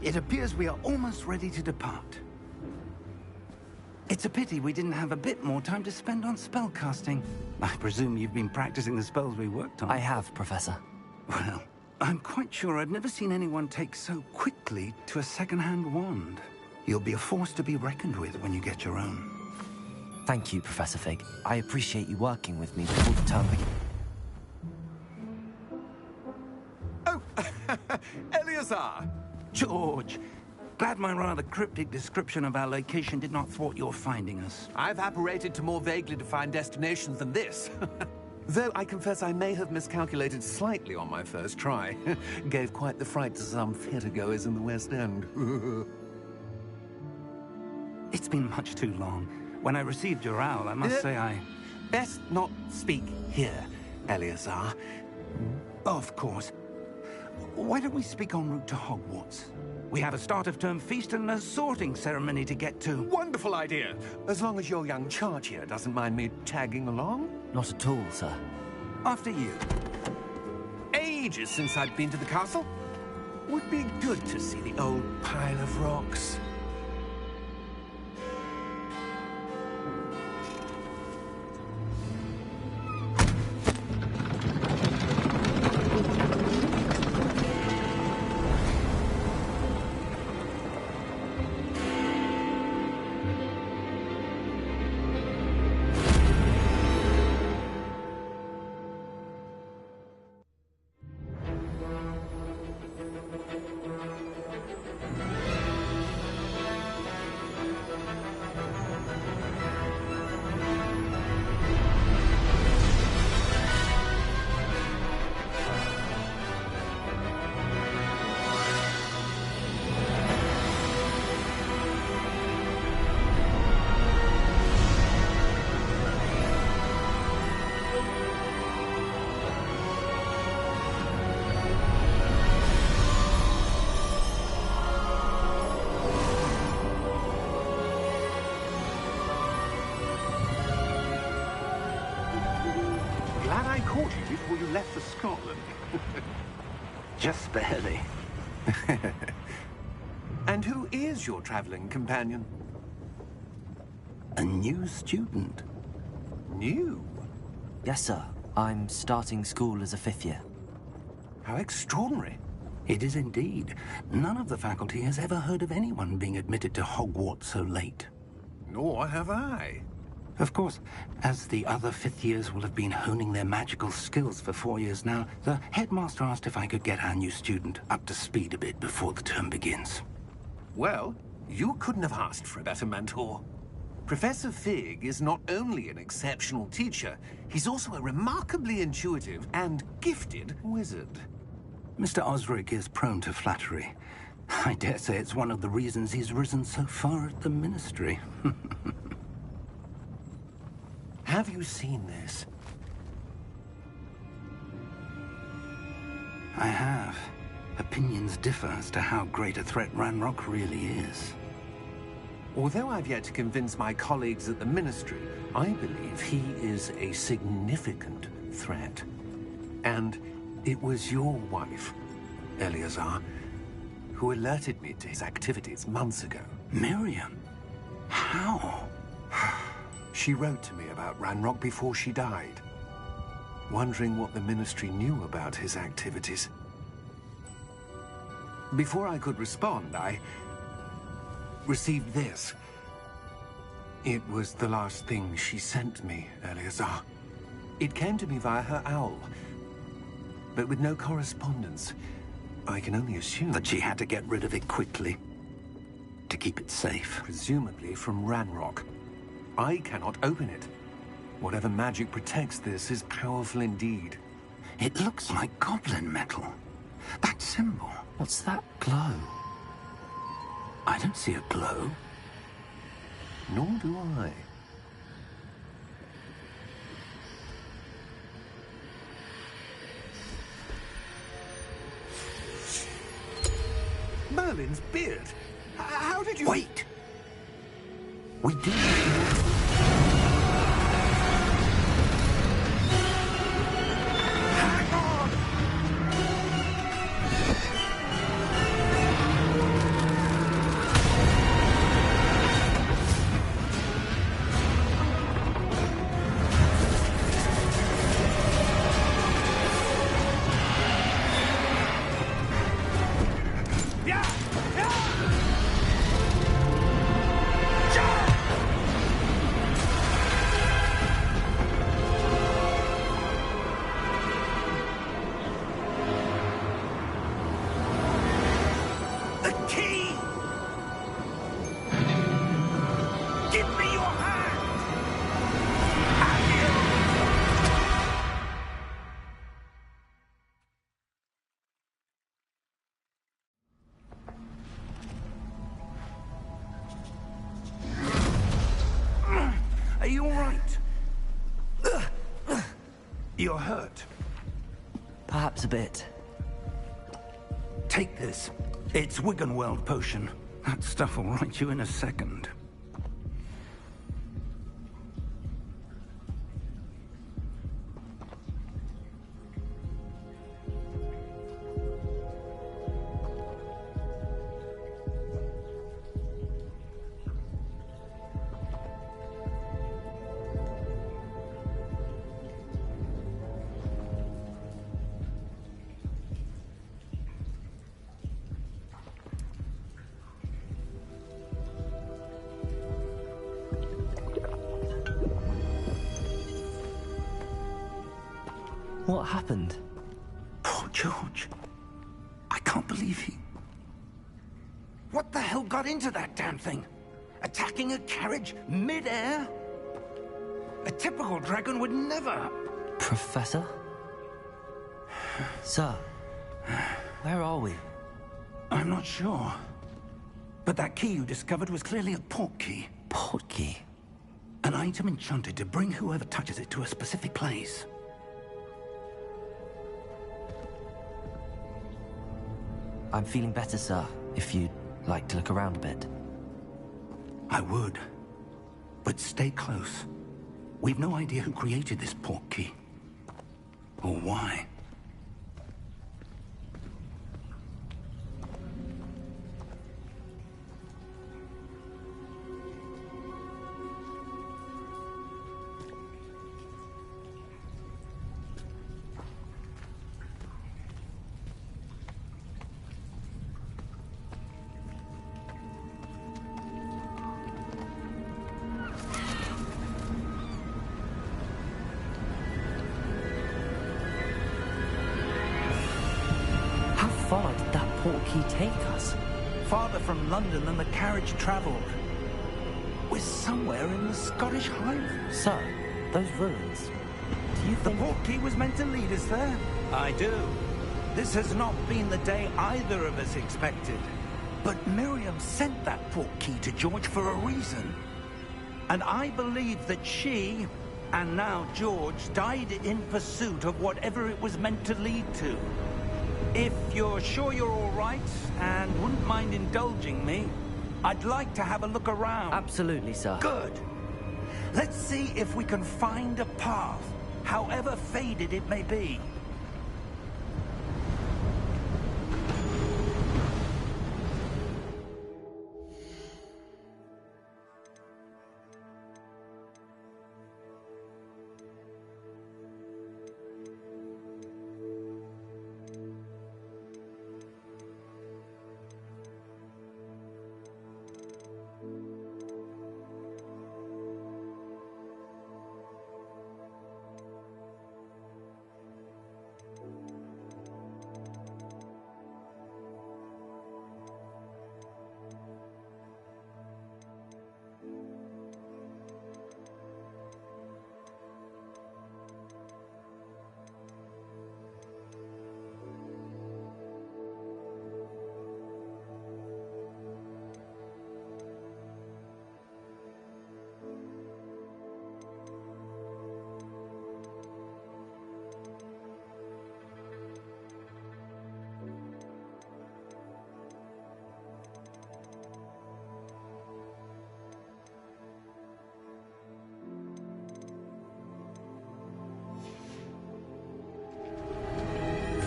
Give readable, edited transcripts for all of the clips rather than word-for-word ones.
It appears we are almost ready to depart. It's a pity we didn't have a bit more time to spend on spellcasting. I presume you've been practicing the spells we worked on. I have, Professor. Well, I'm quite sure I've never seen anyone take so quickly to a second-hand wand. You'll be a force to be reckoned with when you get your own. Thank you, Professor Fig. I appreciate you working with me before the term begins. Oh, Eleazar! George, glad my rather cryptic description of our location did not thwart your finding us. I've apparated to more vaguely defined destinations than this. Though I confess I may have miscalculated slightly on my first try. Gave quite the fright to some theatregoers in the West End. It's been much too long. When I received your owl, I must say I... Best not speak here, Eleazar. Of course. Why don't we speak en route to Hogwarts? We have a start-of-term feast and a sorting ceremony to get to. Wonderful idea! As long as your young charge here doesn't mind me tagging along. Not at all, sir. After you. Ages since I've been to the castle. Would be good to see the old pile of rocks. Glad I caught you before you left for Scotland. Just barely. And who is your traveling companion? A new student. New? Yes, sir. I'm starting school as a 5th year. How extraordinary. It is indeed. None of the faculty has ever heard of anyone being admitted to Hogwarts so late. Nor have I. Of course, as the other 5th years will have been honing their magical skills for 4 years now, the headmaster asked if I could get our new student up to speed a bit before the term begins. Well, you couldn't have asked for a better mentor. Professor Fig is not only an exceptional teacher, he's also a remarkably intuitive and gifted wizard. Mr. Osric is prone to flattery. I dare say it's one of the reasons he's risen so far at the Ministry. Have you seen this? I have. Opinions differ as to how great a threat Ranrock really is. Although I've yet to convince my colleagues at the Ministry, I believe he is a significant threat. And it was your wife, Eleazar, who alerted me to his activities months ago. Miriam? How? She wrote to me about Ranrock before she died, wondering what the Ministry knew about his activities. Before I could respond, I received this. It was the last thing she sent me, Eleazar. It came to me via her owl, but with no correspondence. I can only assume That she had to get rid of it quickly, to keep it safe. presumably from Ranrock. I cannot open it. Whatever magic protects this is powerful indeed. It looks like goblin metal. That symbol. What's that glow? I don't see a glow. Nor do I. Merlin's beard. How did you... Wait! We do. Hang on! Are you all right? You're hurt. Perhaps a bit. Take this. It's Wiggenweld potion. That stuff will right you in a second. What happened? Poor George. I can't believe he... What the hell got into that damn thing? Attacking a carriage mid-air? A typical dragon would never... Professor? Sir, where are we? I'm not sure. But that key you discovered was clearly a port key. Port key? An item enchanted to bring whoever touches it to a specific place. I'm feeling better, sir, if you'd like to look around a bit. I would. But stay close. We've no idea who created this port key. Or why. How far did that port key take us? Farther from London than the carriage travelled. We're somewhere in the Scottish Highlands. Sir, those ruins. Do you The think... port key was meant to lead us there? I do. This has not been the day either of us expected. But Miriam sent that port key to George for a reason. And I believe that she, and now George, died in pursuit of whatever it was meant to lead to. If you're sure you're all right, and wouldn't mind indulging me, I'd like to have a look around. Absolutely, sir. Good. Let's see if we can find a path, however faded it may be.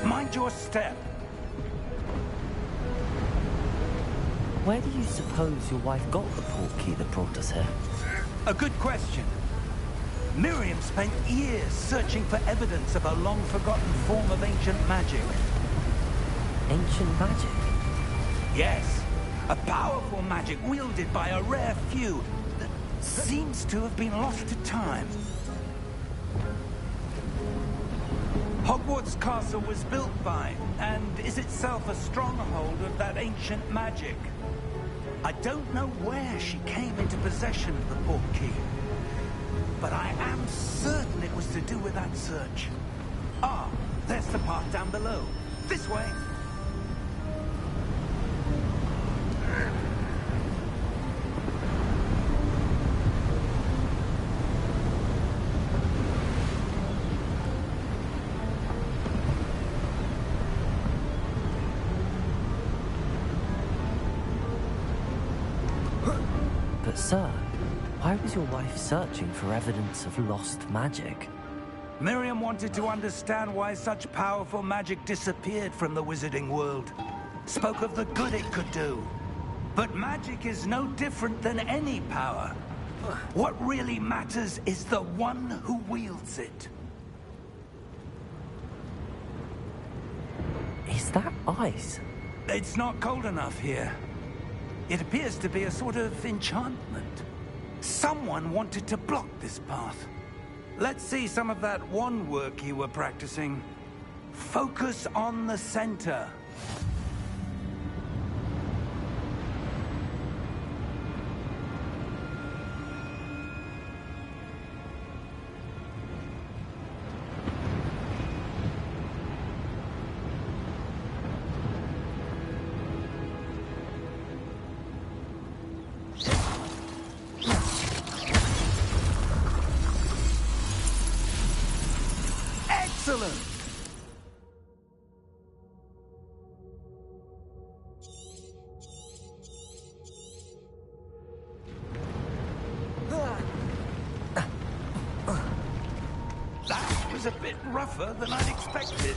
Mind your step. Where do you suppose your wife got the port key that brought us here? A good question. Miriam spent years searching for evidence of a long-forgotten form of ancient magic. Ancient magic? Yes, a powerful magic wielded by a rare few that seems to have been lost to time. Hogwarts Castle was built by, and is itself a stronghold of that ancient magic. I don't know where she came into possession of the port key, but I am certain it was to do with that search. Ah, there's the path down below. This way. Sir, why was your wife searching for evidence of lost magic? Miriam wanted to understand why such powerful magic disappeared from the wizarding world. Spoke of the good it could do. But magic is no different than any power. What really matters is the one who wields it. Is that ice? It's not cold enough here. It appears to be a sort of enchantment. Someone wanted to block this path. Let's see some of that wand work you were practicing. Focus on the center. Excellent! That was a bit rougher than I'd expected.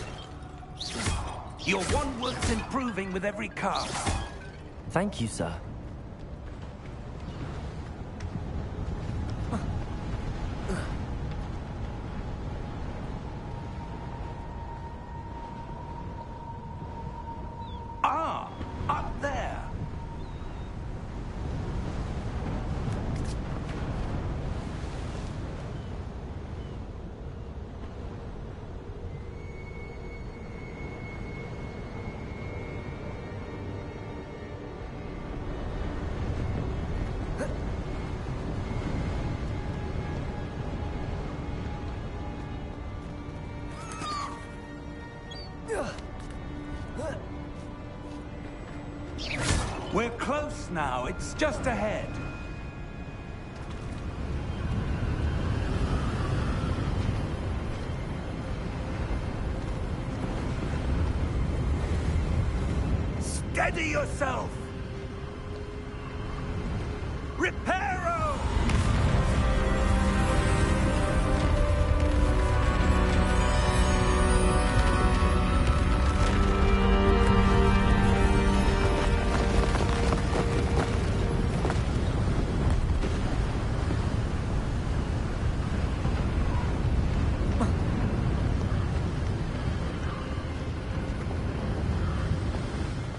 Your wand work's improving with every cast. Thank you, sir. Ah, up there. We're close now. It's just ahead. Steady yourself! Reparo!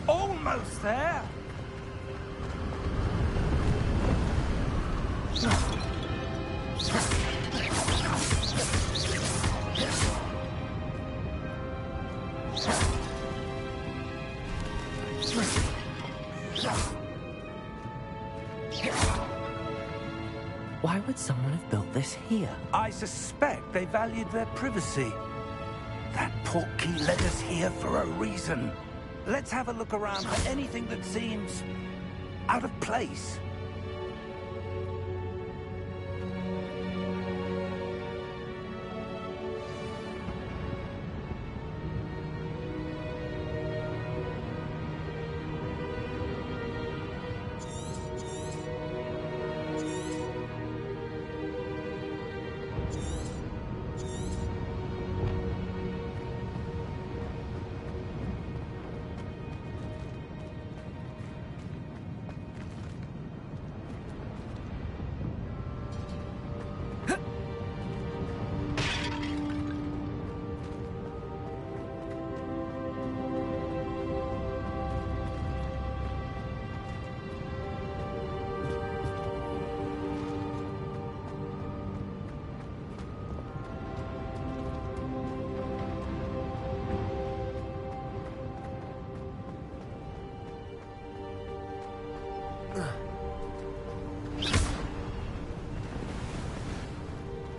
Almost there. Why would someone have built this here? I suspect they valued their privacy. That portkey led us here for a reason. Let's have a look around for anything that seems out of place.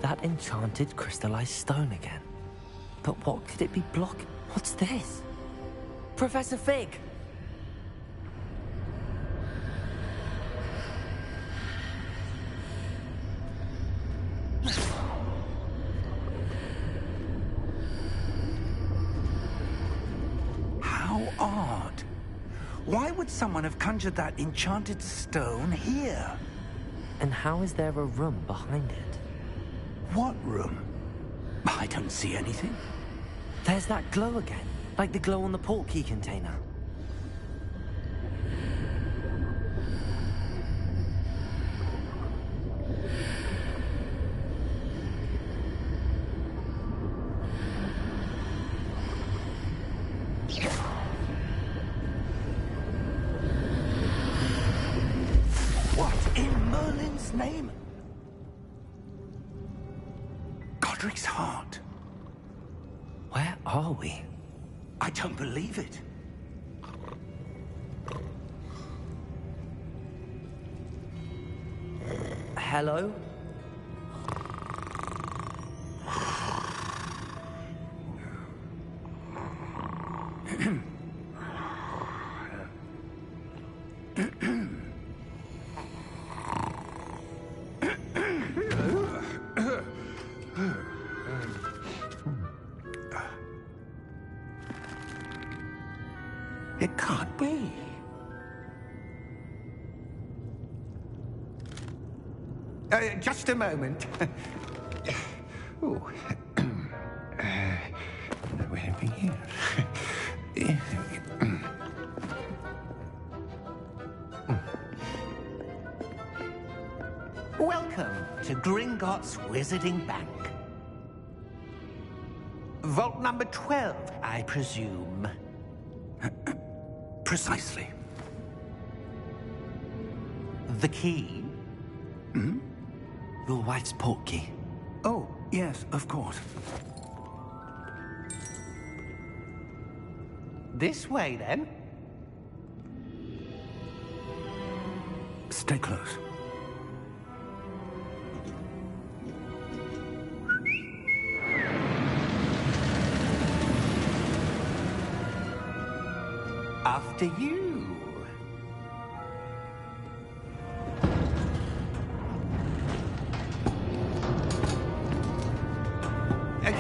That enchanted crystallized stone again. But what could it be blocking? What's this? Professor Fig! How odd. Why would someone have conjured that enchanted stone here? And how is there a room behind it? What room? I don't see anything. There's that glow again, like the glow on the portkey container. What in Merlin's name? Godric's heart. Where are we? I don't believe it. Hello? It can't be. Just a moment. Oh. Anything here? Welcome to Gringotts Wizarding Bank. Vault number 12, I presume. Precisely. The key? Hmm? Your wife's portkey. Oh, yes, of course. This way, then. Stay close. After you.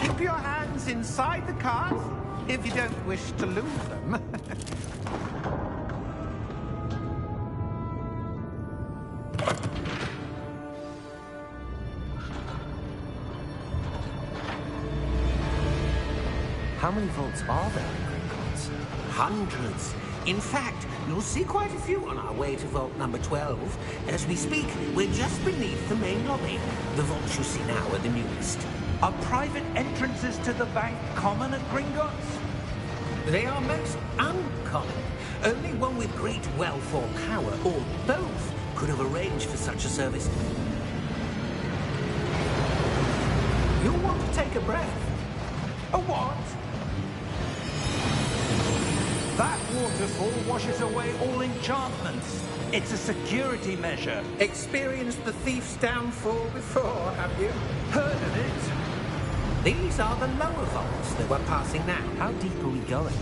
Keep your hands inside the cart if you don't wish to lose them. How many vaults are there in Gringotts? Hundreds. In fact, you'll see quite a few on our way to vault number 12. As we speak, we're just beneath the main lobby. The vaults you see now are the newest. Are private entrances to the bank common at Gringotts? They are most uncommon. Only one with great wealth or power, or both, could have arranged for such a service. You'll want to take a breath. A what? That waterfall washes away all enchantments. It's a security measure. Experienced the thief's downfall before, have you? Heard of it? These are the lower vaults that we're passing now. How deep are we going?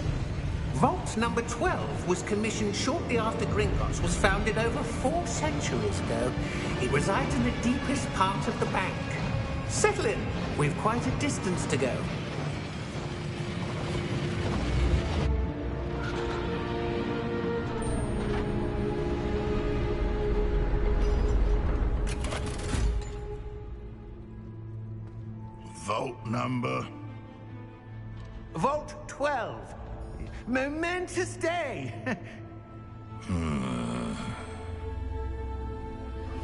Vault number 12 was commissioned shortly after Gringotts was founded over 4 centuries ago. It resides in the deepest part of the bank. Settle in. We've quite a distance to go. Vault number? Vault 12. Momentous day.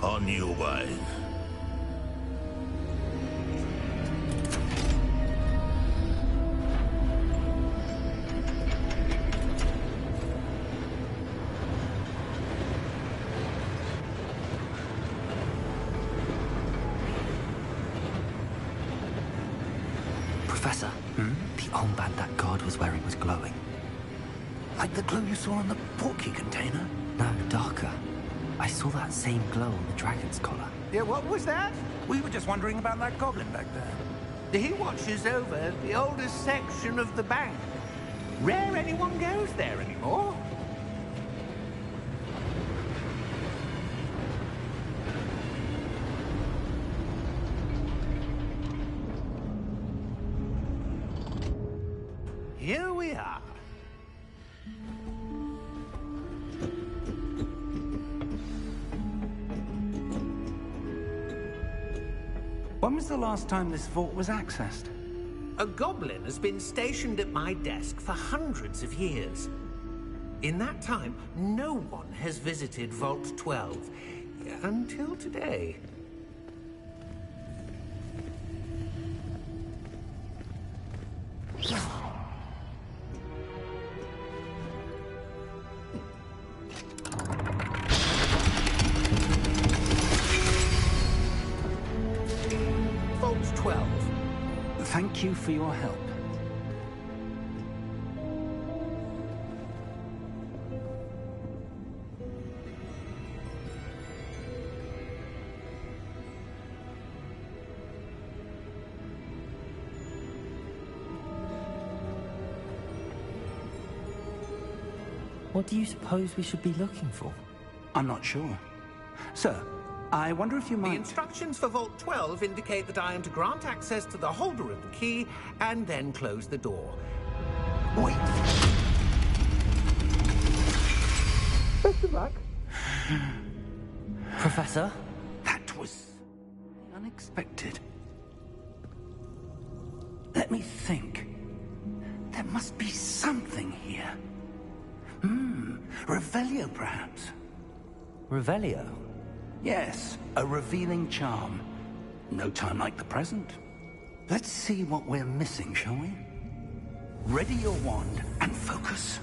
On your way. Professor, the armband that guard was wearing was glowing. Like the glow you saw on the portkey container? No, darker. I saw that same glow on the dragon's collar. Yeah, what was that? We were just wondering about that goblin back there. He watches over the oldest section of the bank. Rare anyone goes there anymore. Here we are. was the last time this vault was accessed? A goblin has been stationed at my desk for hundreds of years. In that time, no one has visited Vault 12 until today. Vault 12. Thank you for your help. What do you suppose we should be looking for? I'm not sure. Sir, I wonder if you The might... instructions for Vault 12 indicate that I am to grant access to the holder of the key and then close the door. Wait! Best of luck. Professor? That was unexpected. Let me think. There must be something here. Revelio, perhaps? Revelio? Yes, a revealing charm. No time like the present. Let's see what we're missing, shall we? Ready your wand and focus.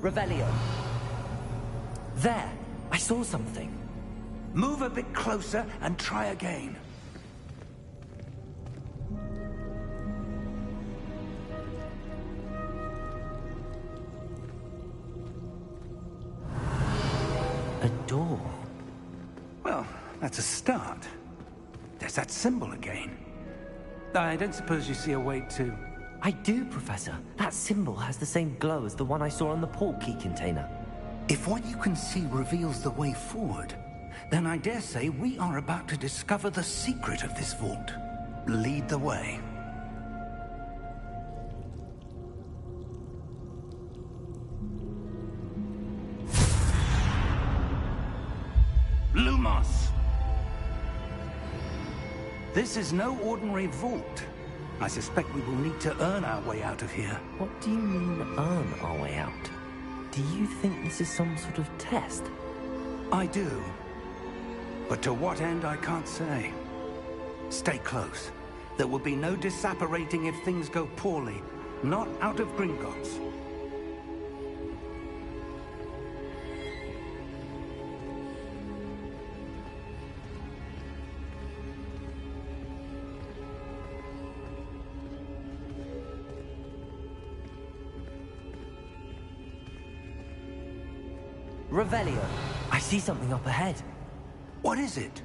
Revelio. There! I saw something. Move a bit closer and try again. A door. Well, that's a start. There's that symbol again. I don't suppose you see a way to... I do, Professor. That symbol has the same glow as the one I saw on the port key container. If what you can see reveals the way forward, then I dare say we are about to discover the secret of this vault. Lead the way. Lumos! This is no ordinary vault. I suspect we will need to earn our way out of here. What do you mean, earn our way out? Do you think this is some sort of test? I do. But to what end, I can't say. Stay close. There will be no disapparating if things go poorly. Not out of Gringotts. Revelio. I see something up ahead. What is it?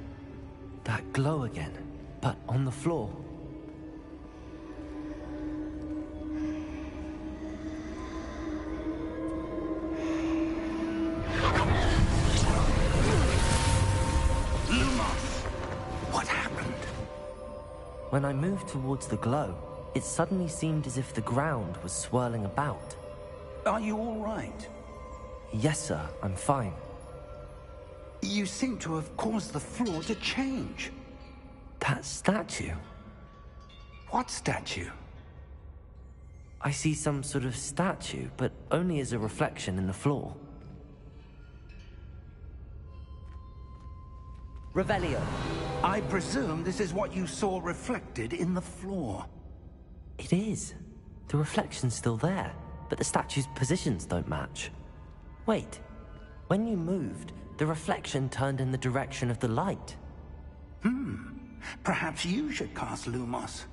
That glow again, but on the floor. Lumos! What happened? When I moved towards the glow, it suddenly seemed as if the ground was swirling about. Are you all right? Yes, sir, I'm fine. You seem to have caused the floor to change. That statue? What statue? I see some sort of statue, but only as a reflection in the floor. Revelio. I presume this is what you saw reflected in the floor. It is. The reflection's still there, but the statue's positions don't match. Wait. When you moved, the reflection turned in the direction of the light. Perhaps you should cast Lumos.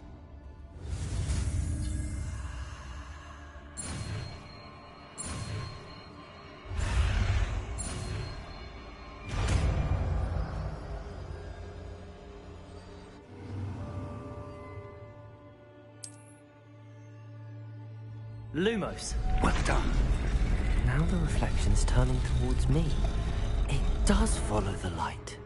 Lumos. Well done. Now the reflection's turning towards me. It does follow the light.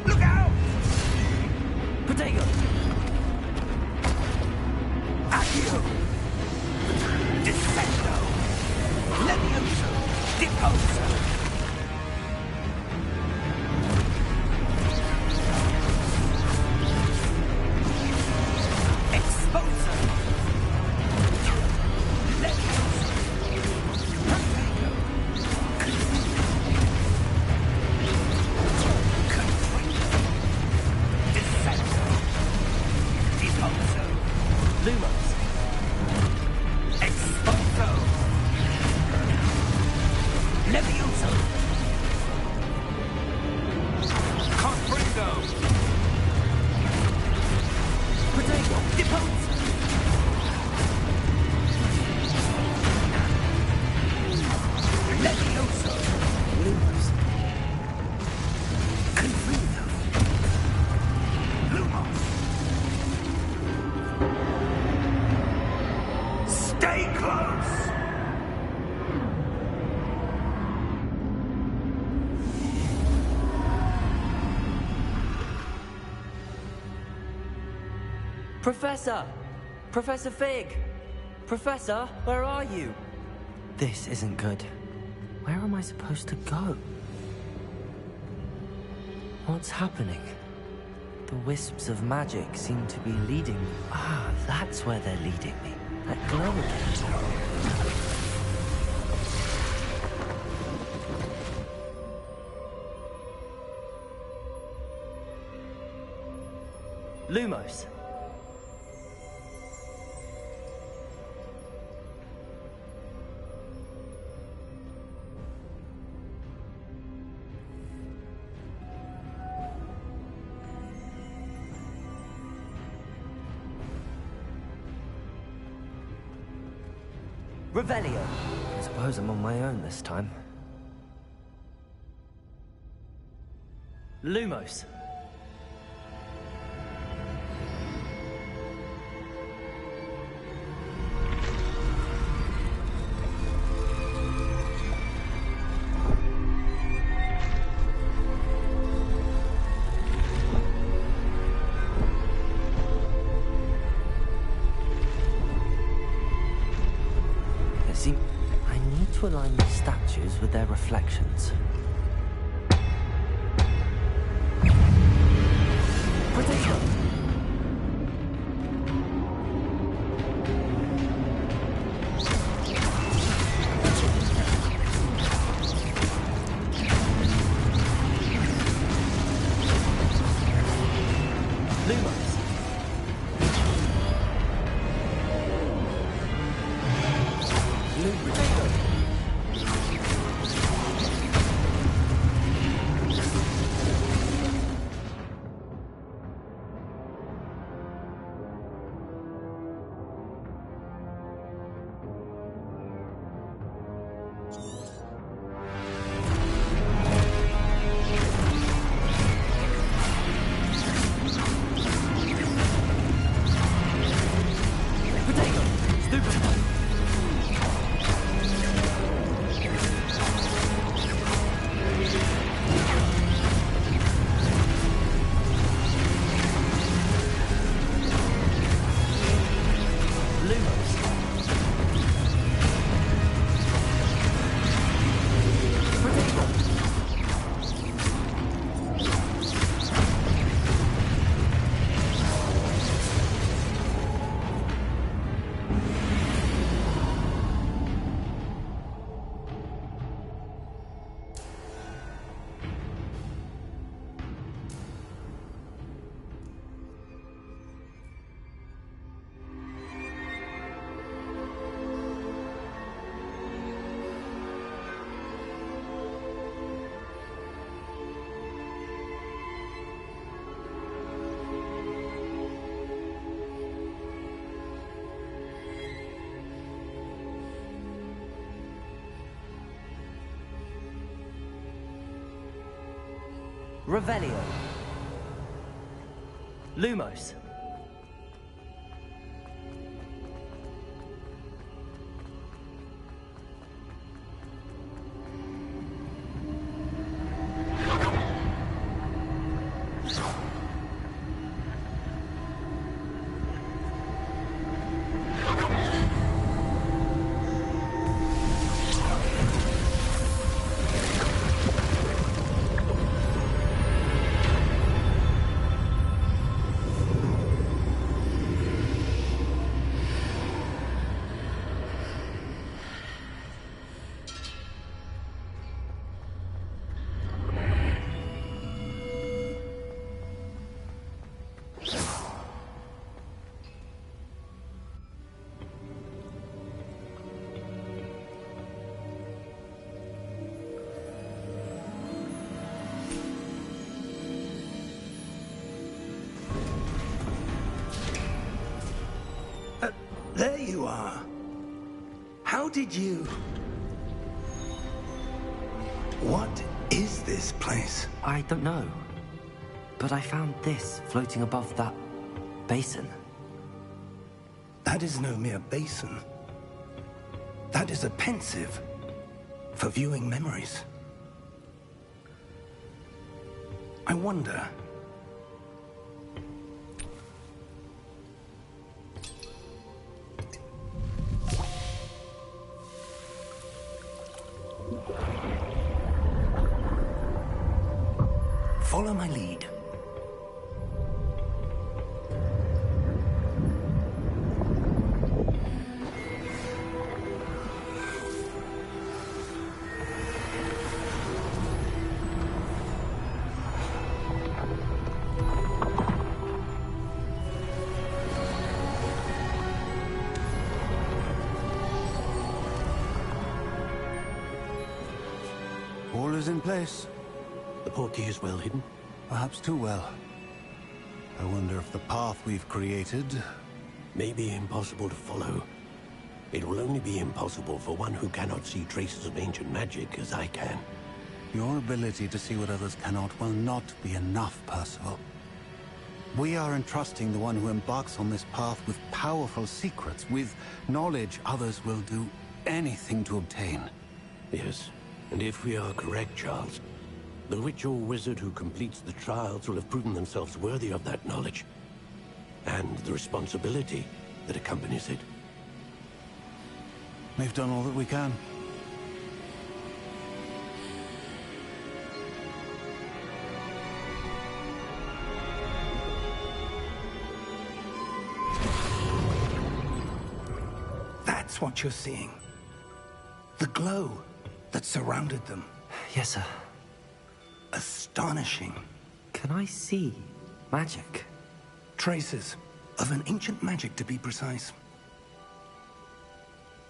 Look out! Potato! Accio! Descendo! Levioso! Deposo! Exposo! Levioso! Potato! Descendo! Deposo! Lumos. Exposo! Levioso! Comprendo! Potato! Depose! Levioso! Lumos. Confuso! Lumos! Stay close! Professor! Professor Fig! Professor, where are you? This isn't good. Where am I supposed to go? What's happening? The wisps of magic seem to be leading me. Ah, that's where they're leading me. That glow again. Lumos. Revelio. I suppose I'm on my own this time. Lumos. See, I need to align the statues with their reflections. Potato! Lumos. Potato! Revelio. Lumos. There you are. How did you... What is this place? I don't know. But I found this floating above that basin. That is no mere basin. That is a pensive for viewing memories. I wonder... Follow my lead. All is in place. The portkey is well hidden. Perhaps too well. I wonder if the path we've created... May be impossible to follow. It will only be impossible for one who cannot see traces of ancient magic as I can. Your ability to see what others cannot will not be enough, Percival. We are entrusting the one who embarks on this path with powerful secrets, with knowledge others will do anything to obtain. Yes, and if we are correct, Charles, the witch or wizard who completes the trials will have proven themselves worthy of that knowledge, and the responsibility that accompanies it. We've done all that we can. That's what you're seeing. The glow that surrounded them. Yes, sir. Astonishing. Can I see magic? Traces of an ancient magic, to be precise.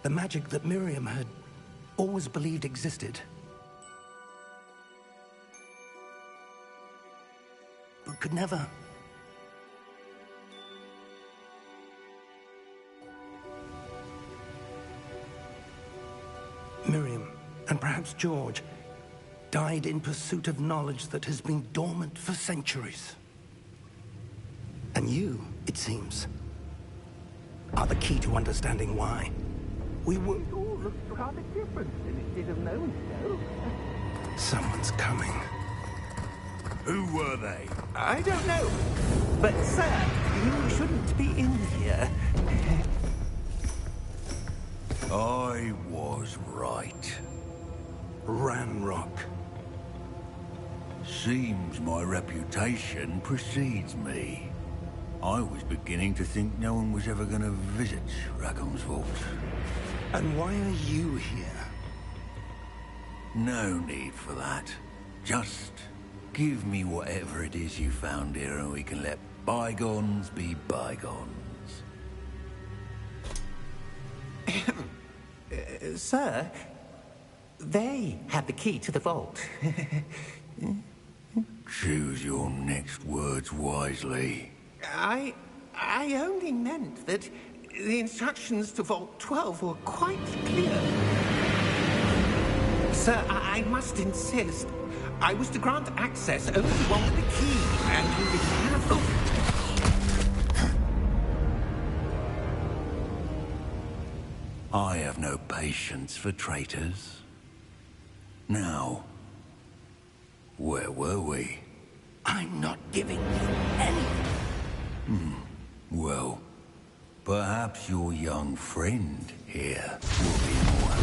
The magic that Miriam had always believed existed. But could never... Miriam, and perhaps George, died in pursuit of knowledge that has been dormant for centuries. And you, it seems, are the key to understanding why. We were... It all looks rather different than it did a moment ago. Someone's coming. Who were they? I don't know. But, sir, you shouldn't be in here. I was right. Ranrock. Seems my reputation precedes me. I was beginning to think no one was ever going to visit Rackham's vault. And why are you here? No need for that. Just give me whatever it is you found here and we can let bygones be bygones. Sir, they had the key to the vault. Choose your next words wisely. I only meant that the instructions to Vault 12 were quite clear. Sir, I must insist. I was to grant access only to one with the key, and be careful. I have no patience for traitors. Now, where were we? I'm not giving you anything. Well, perhaps your young friend here will be more.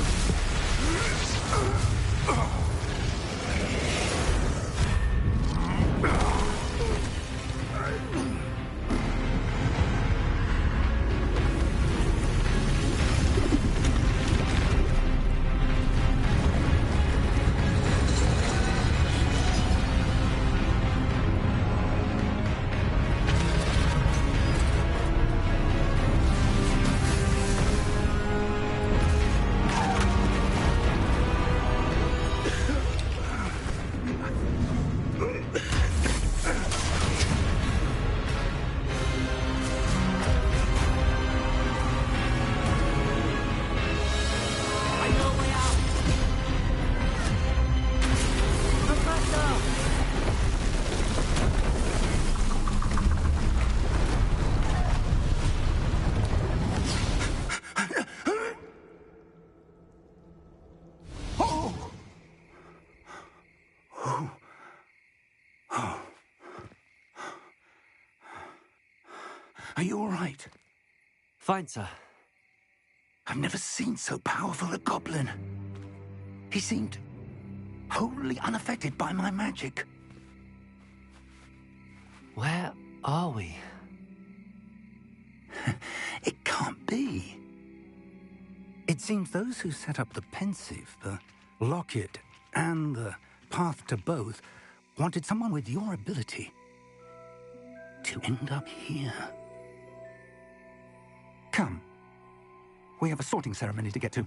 Are you all right? Fine, sir. I've never seen so powerful a goblin. He seemed wholly unaffected by my magic. Where are we? It can't be. It seems those who set up the pensive, the locket, and the path to both wanted someone with your ability to end up here. Come. We have a sorting ceremony to get to.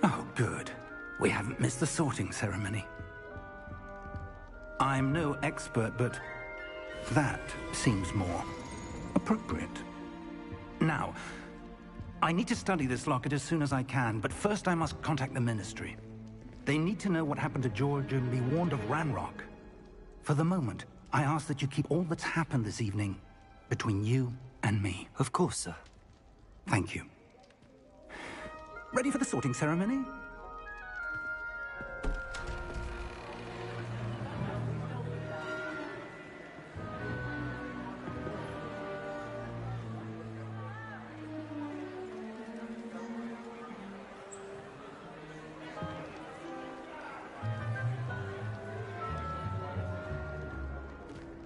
Oh, good. We haven't missed the sorting ceremony. I'm no expert, but that seems more appropriate. Now, I need to study this locket as soon as I can, but first I must contact the Ministry. They need to know what happened to George and be warned of Ranrock. For the moment, I ask that you keep all that's happened this evening between you and me. Of course, sir. Thank you. Ready for the sorting ceremony?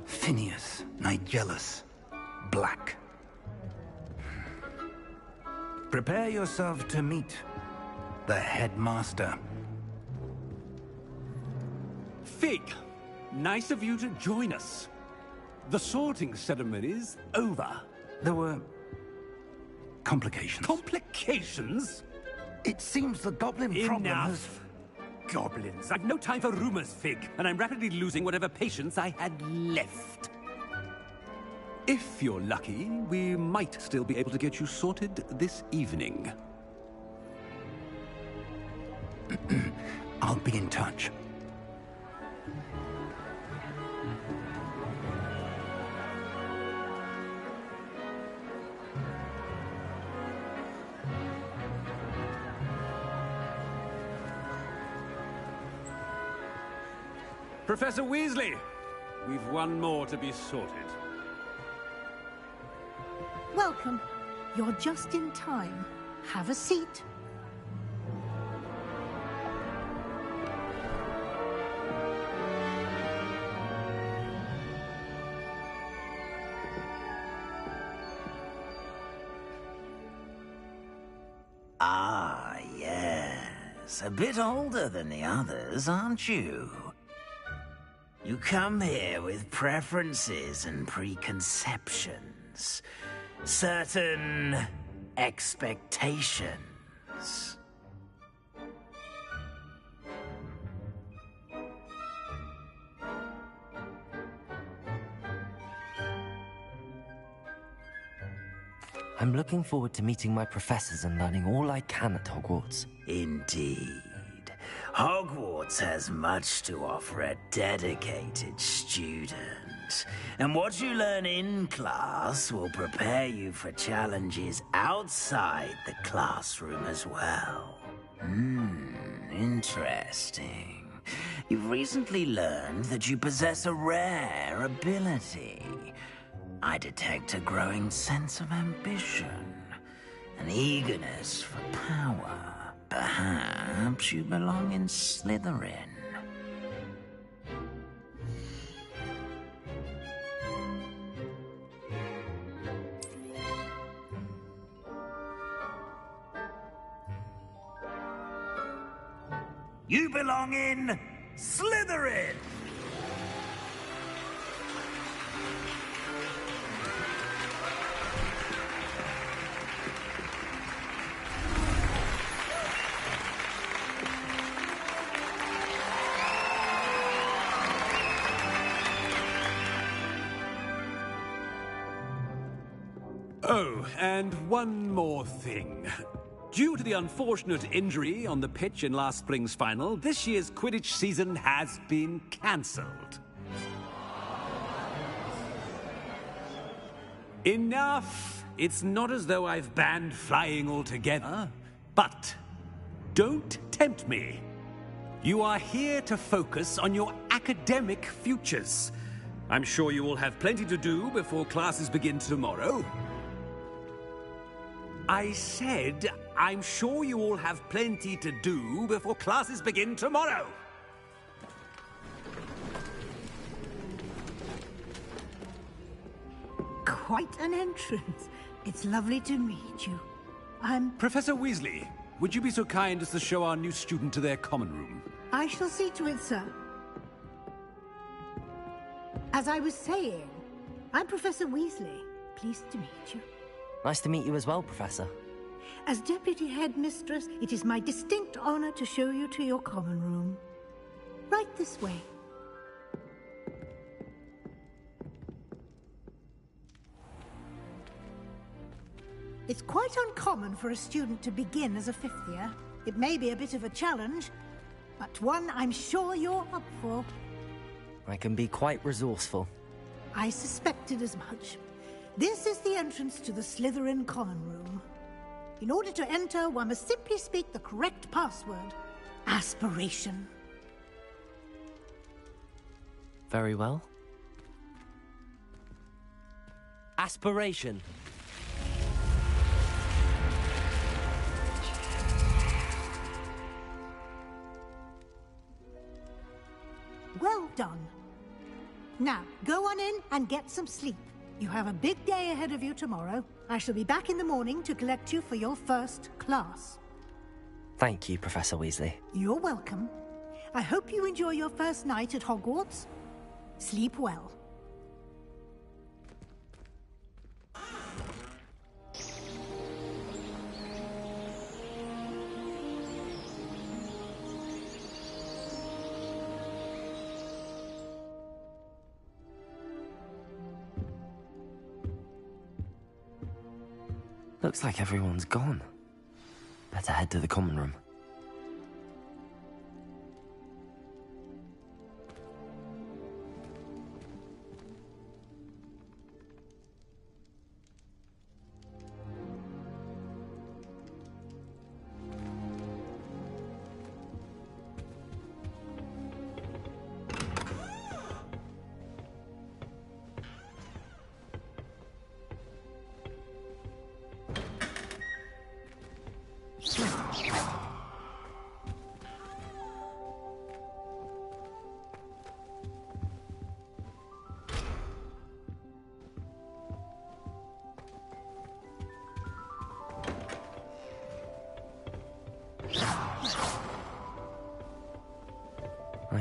Phineas, Nigellus, Black. Prepare yourself to meet the headmaster. Fig, nice of you to join us. The sorting ceremony's over. There were complications. Complications? It seems the goblin problem has... Enough. Goblins. I've no time for rumors, Fig, and I'm rapidly losing whatever patience I had left. If you're lucky, we might still be able to get you sorted this evening. I'll be in touch. Professor Weasley, we've one more to be sorted. Welcome. You're just in time. Have a seat. Ah, yes. A bit older than the others, aren't you? You come here with preferences and preconceptions. Certain expectations. I'm looking forward to meeting my professors and learning all I can at Hogwarts. Indeed. Hogwarts has much to offer a dedicated student. And what you learn in class will prepare you for challenges outside the classroom as well. Interesting. You've recently learned that you possess a rare ability. I detect a growing sense of ambition, an eagerness for power. Perhaps you belong in Slytherin. You belong in Slytherin! Oh, and one more thing. Due to the unfortunate injury on the pitch in last spring's final, this year's Quidditch season has been cancelled. Enough! It's not as though I've banned flying altogether, but don't tempt me. You are here to focus on your academic futures. I'm sure you will have plenty to do before classes begin tomorrow. I said, I'm sure you all have plenty to do before classes begin tomorrow. Quite an entrance. It's lovely to meet you. I'm... Professor Weasley, would you be so kind as to show our new student to their common room? I shall see to it, sir. As I was saying, I'm Professor Weasley. Pleased to meet you. Nice to meet you as well, Professor. As Deputy Headmistress, it is my distinct honor to show you to your common room. Right this way. It's quite uncommon for a student to begin as a fifth year. It may be a bit of a challenge, but one I'm sure you're up for. I can be quite resourceful. I suspected as much. This is the entrance to the Slytherin common room. In order to enter, one must simply speak the correct password. Aspiration. Very well. Aspiration. Well done. Now, go on in and get some sleep. You have a big day ahead of you tomorrow. I shall be back in the morning to collect you for your first class. Thank you, Professor Weasley. You're welcome. I hope you enjoy your first night at Hogwarts. Sleep well. Looks like everyone's gone. Better head to the common room.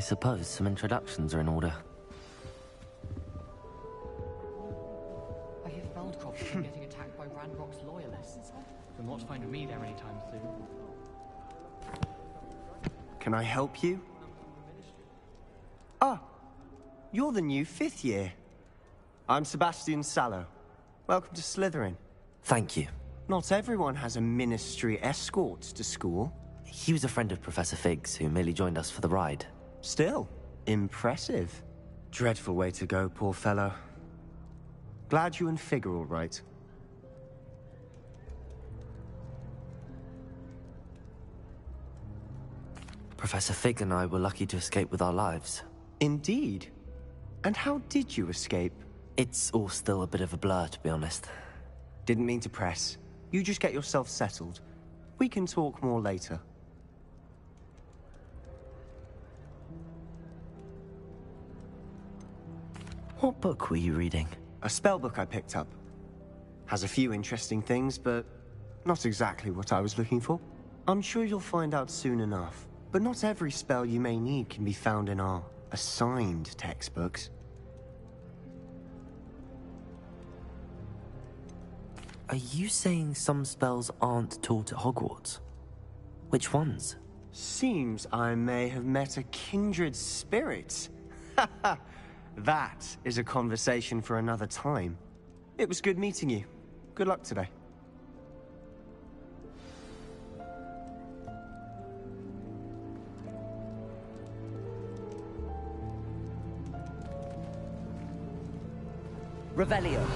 suppose some introductions are in order. I hear Feldcroft is getting attacked by Ranrock's loyalists. You'll not find me there anytime soon. Can I help you? Ah, you're the new 5th year. I'm Sebastian Sallow. Welcome to Slytherin. Thank you. Not everyone has a ministry escort to school. He was a friend of Professor Fig's, who merely joined us for the ride. Still, impressive. Dreadful way to go, poor fellow. Glad you and Fig are all right. Professor Fig and I were lucky to escape with our lives. Indeed. And how did you escape? It's all still a bit of a blur, to be honest. Didn't mean to press. You just get yourself settled. We can talk more later. What book were you reading? A spellbook I picked up. Has a few interesting things, but not exactly what I was looking for. I'm sure you'll find out soon enough. But not every spell you may need can be found in our assigned textbooks. Are you saying some spells aren't taught at Hogwarts? Which ones? Seems I may have met a kindred spirit. That is a conversation for another time. It was good meeting you. Good luck today. Revelio.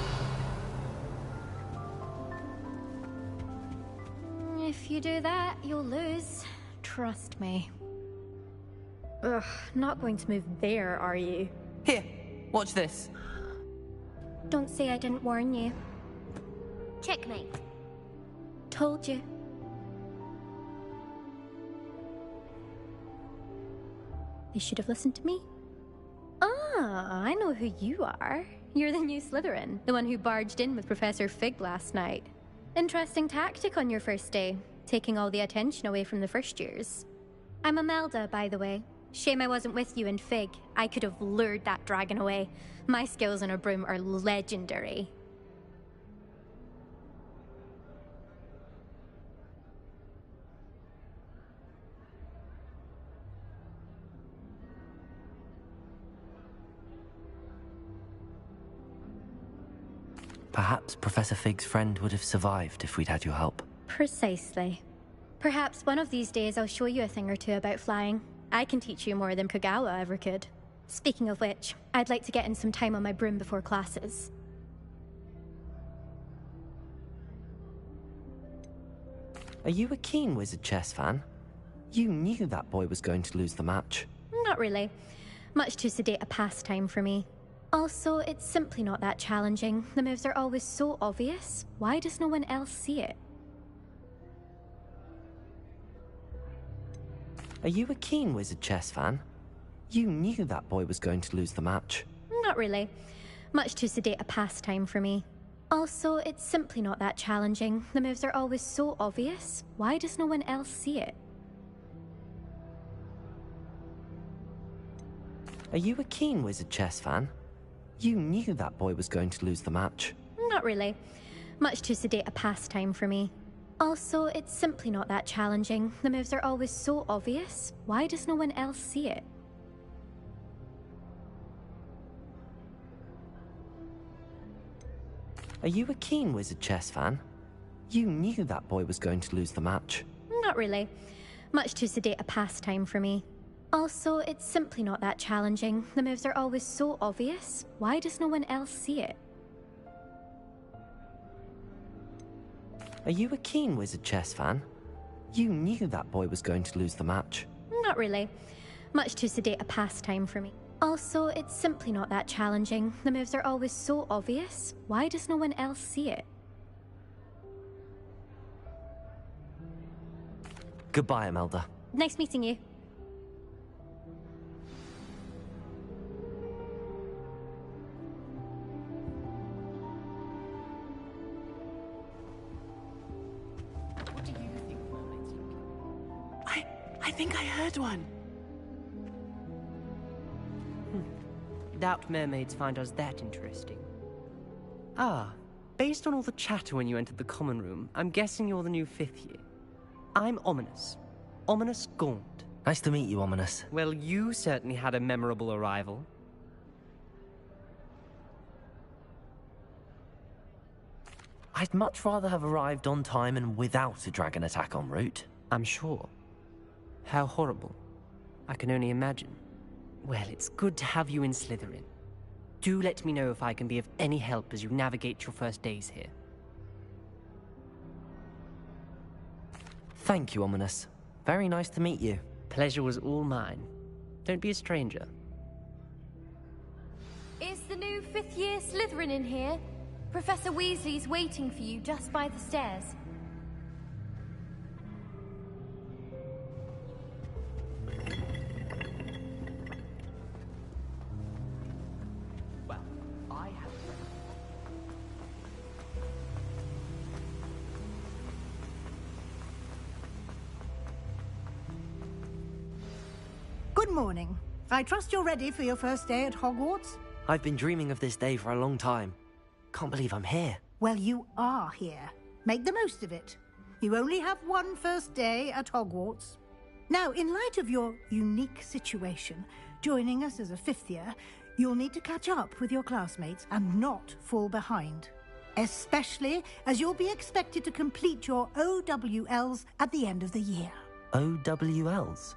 If you do that, you'll lose. Trust me. Ugh, not going to move there, are you? Here, watch this. Don't say I didn't warn you. Checkmate. Told you. They should have listened to me. Ah, I know who you are. You're the new Slytherin, the one who barged in with Professor Fig last night. Interesting tactic on your first day, taking all the attention away from the first years. I'm Imelda, by the way. Shame I wasn't with you in Fig. I could have lured that dragon away. My skills on a broom are legendary. Perhaps Professor Fig's friend would have survived if we'd had your help. Precisely. Perhaps one of these days I'll show you a thing or two about flying. I can teach you more than Kagawa ever could. Speaking of which, I'd like to get in some time on my broom before classes. Are you a keen Wizard chess fan? You knew that boy was going to lose the match. Not really. Much too sedate a pastime for me. Also, it's simply not that challenging. The moves are always so obvious. Why does no one else see it? Are you a keen Wizard chess fan? You knew that boy was going to lose the match. Not really. Much too sedate a pastime for me. Also, it's simply not that challenging. The moves are always so obvious. Why does no one else see it? Are you a keen Wizard chess fan? You knew that boy was going to lose the match. Not really. Much too sedate a pastime for me. Also, it's simply not that challenging. The moves are always so obvious. Why does no one else see it? Are you a keen Wizard chess fan? You knew that boy was going to lose the match. Not really. Much too sedate a pastime for me. Also, it's simply not that challenging. The moves are always so obvious. Why does no one else see it? Are you a keen Wizard chess fan? You knew that boy was going to lose the match. Not really. Much too sedate a pastime for me. Also, it's simply not that challenging. The moves are always so obvious. Why does no one else see it? Goodbye, Imelda. Nice meeting you. What do you think mermaids look like? I think I heard one. Doubt mermaids find us that interesting. Ah, based on all the chatter when you entered the common room, I'm guessing you're the new 5th year. I'm Ominous. Ominous Gaunt. Nice to meet you, Ominous. Well, you certainly had a memorable arrival. I'd much rather have arrived on time and without a dragon attack en route. I'm sure. How horrible. I can only imagine. Well, it's good to have you in Slytherin. Do let me know if I can be of any help as you navigate your first days here. Thank you, Ominous. Very nice to meet you. Pleasure was all mine. Don't be a stranger. Is the new 5th year Slytherin in here? Professor Weasley's waiting for you just by the stairs. Well, I have... Good morning. I trust you're ready for your first day at Hogwarts? I've been dreaming of this day for a long time. Can't believe I'm here. Well, you are here. Make the most of it. You only have one first day at Hogwarts. Now, in light of your unique situation, joining us as a 5th year, you'll need to catch up with your classmates and not fall behind. Especially as you'll be expected to complete your OWLs at the end of the year. OWLs?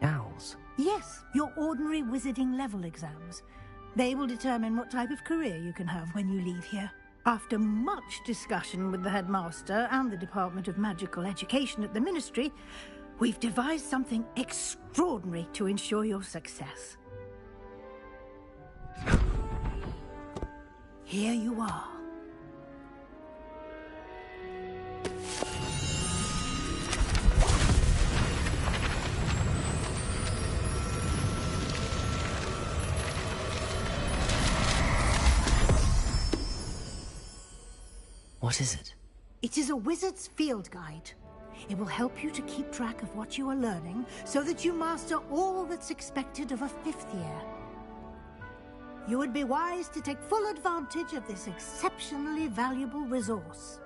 Owls? Yes, your ordinary wizarding level exams. They will determine what type of career you can have when you leave here. After much discussion with the headmaster and the Department of Magical Education at the Ministry, we've devised something extraordinary to ensure your success. Here you are. What is it? It is a wizard's field guide. It will help you to keep track of what you are learning so that you master all that's expected of a 5th year. You would be wise to take full advantage of this exceptionally valuable resource.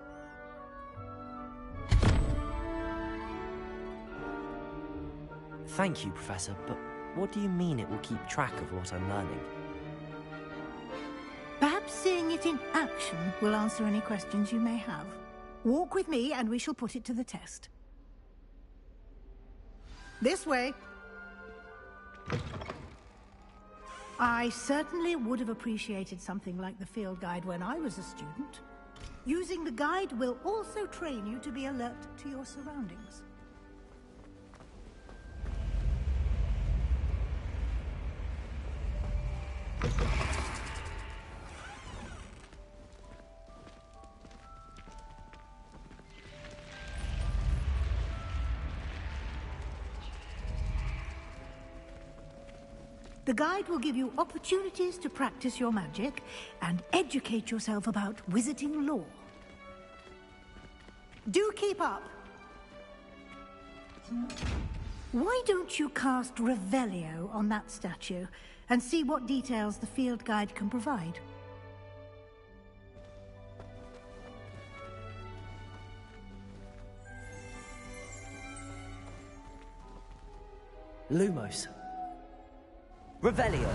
Thank you, Professor, but what do you mean it will keep track of what I'm learning? Perhaps seeing it in action will answer any questions you may have. Walk with me and we shall put it to the test. This way. I certainly would have appreciated something like the field guide when I was a student. Using the guide will also train you to be alert to your surroundings. The guide will give you opportunities to practice your magic and educate yourself about wizarding lore. Do keep up. Why don't you cast Revelio on that statue and see what details the field guide can provide? Lumos. Revelio.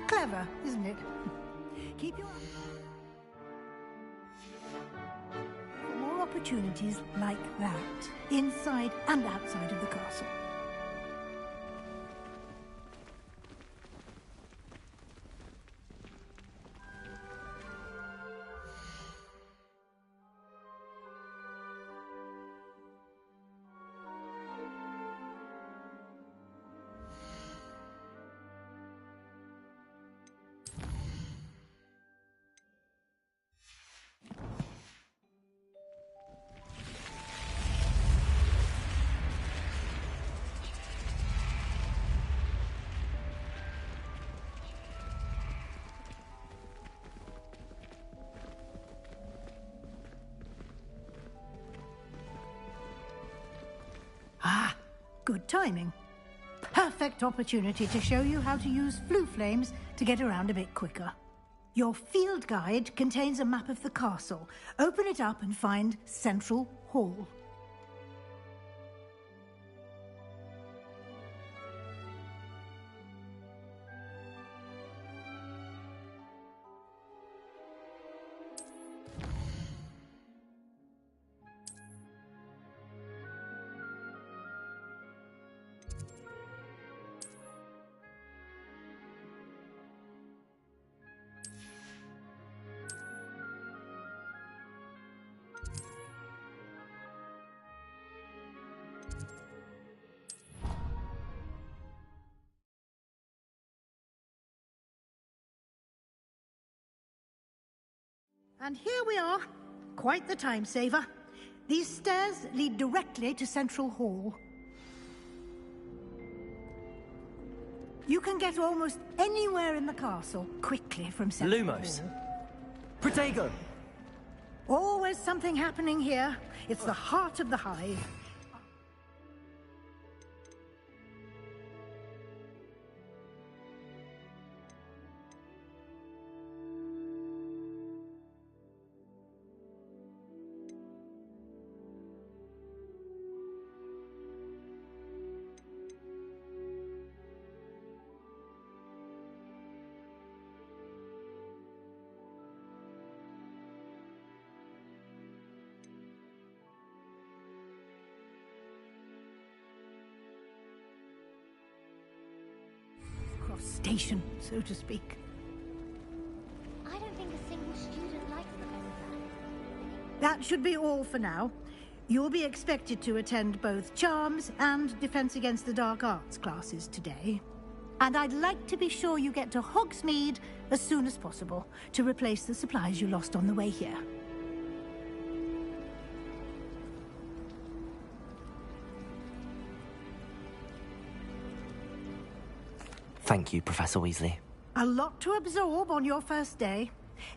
Clever, isn't it? Keep your eye for more opportunities like that, inside and outside of the castle. Good timing. Perfect opportunity to show you how to use flue flames to get around a bit quicker. Your field guide contains a map of the castle. Open it up and find Central Hall. And here we are. Quite the time saver. These stairs lead directly to Central Hall. You can get almost anywhere in the castle quickly from Central Lumos. Hall. Protego! Always something happening here. It's the heart of the hive. Station, so to speak. I don't think a single student likes Professor. That should be all for now. You'll be expected to attend both Charms and Defense Against the Dark Arts classes today. And I'd like to be sure you get to Hogsmeade as soon as possible to replace the supplies you lost on the way here. Thank you, Professor Weasley. A lot to absorb on your first day,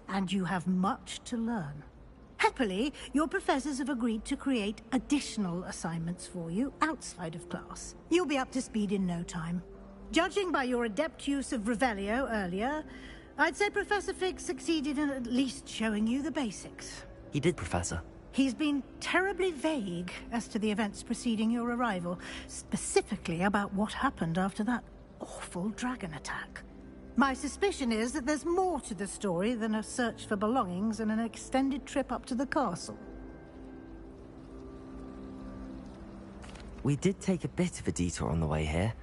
and you have much to learn. Happily, your professors have agreed to create additional assignments for you outside of class. You'll be up to speed in no time. Judging by your adept use of Revelio earlier, I'd say Professor Fig succeeded in at least showing you the basics. He did, Professor. He's been terribly vague as to the events preceding your arrival, specifically about what happened after that awful dragon attack. My suspicion is that there's more to the story than a search for belongings and an extended trip up to the castle. We did take a bit of a detour on the way here.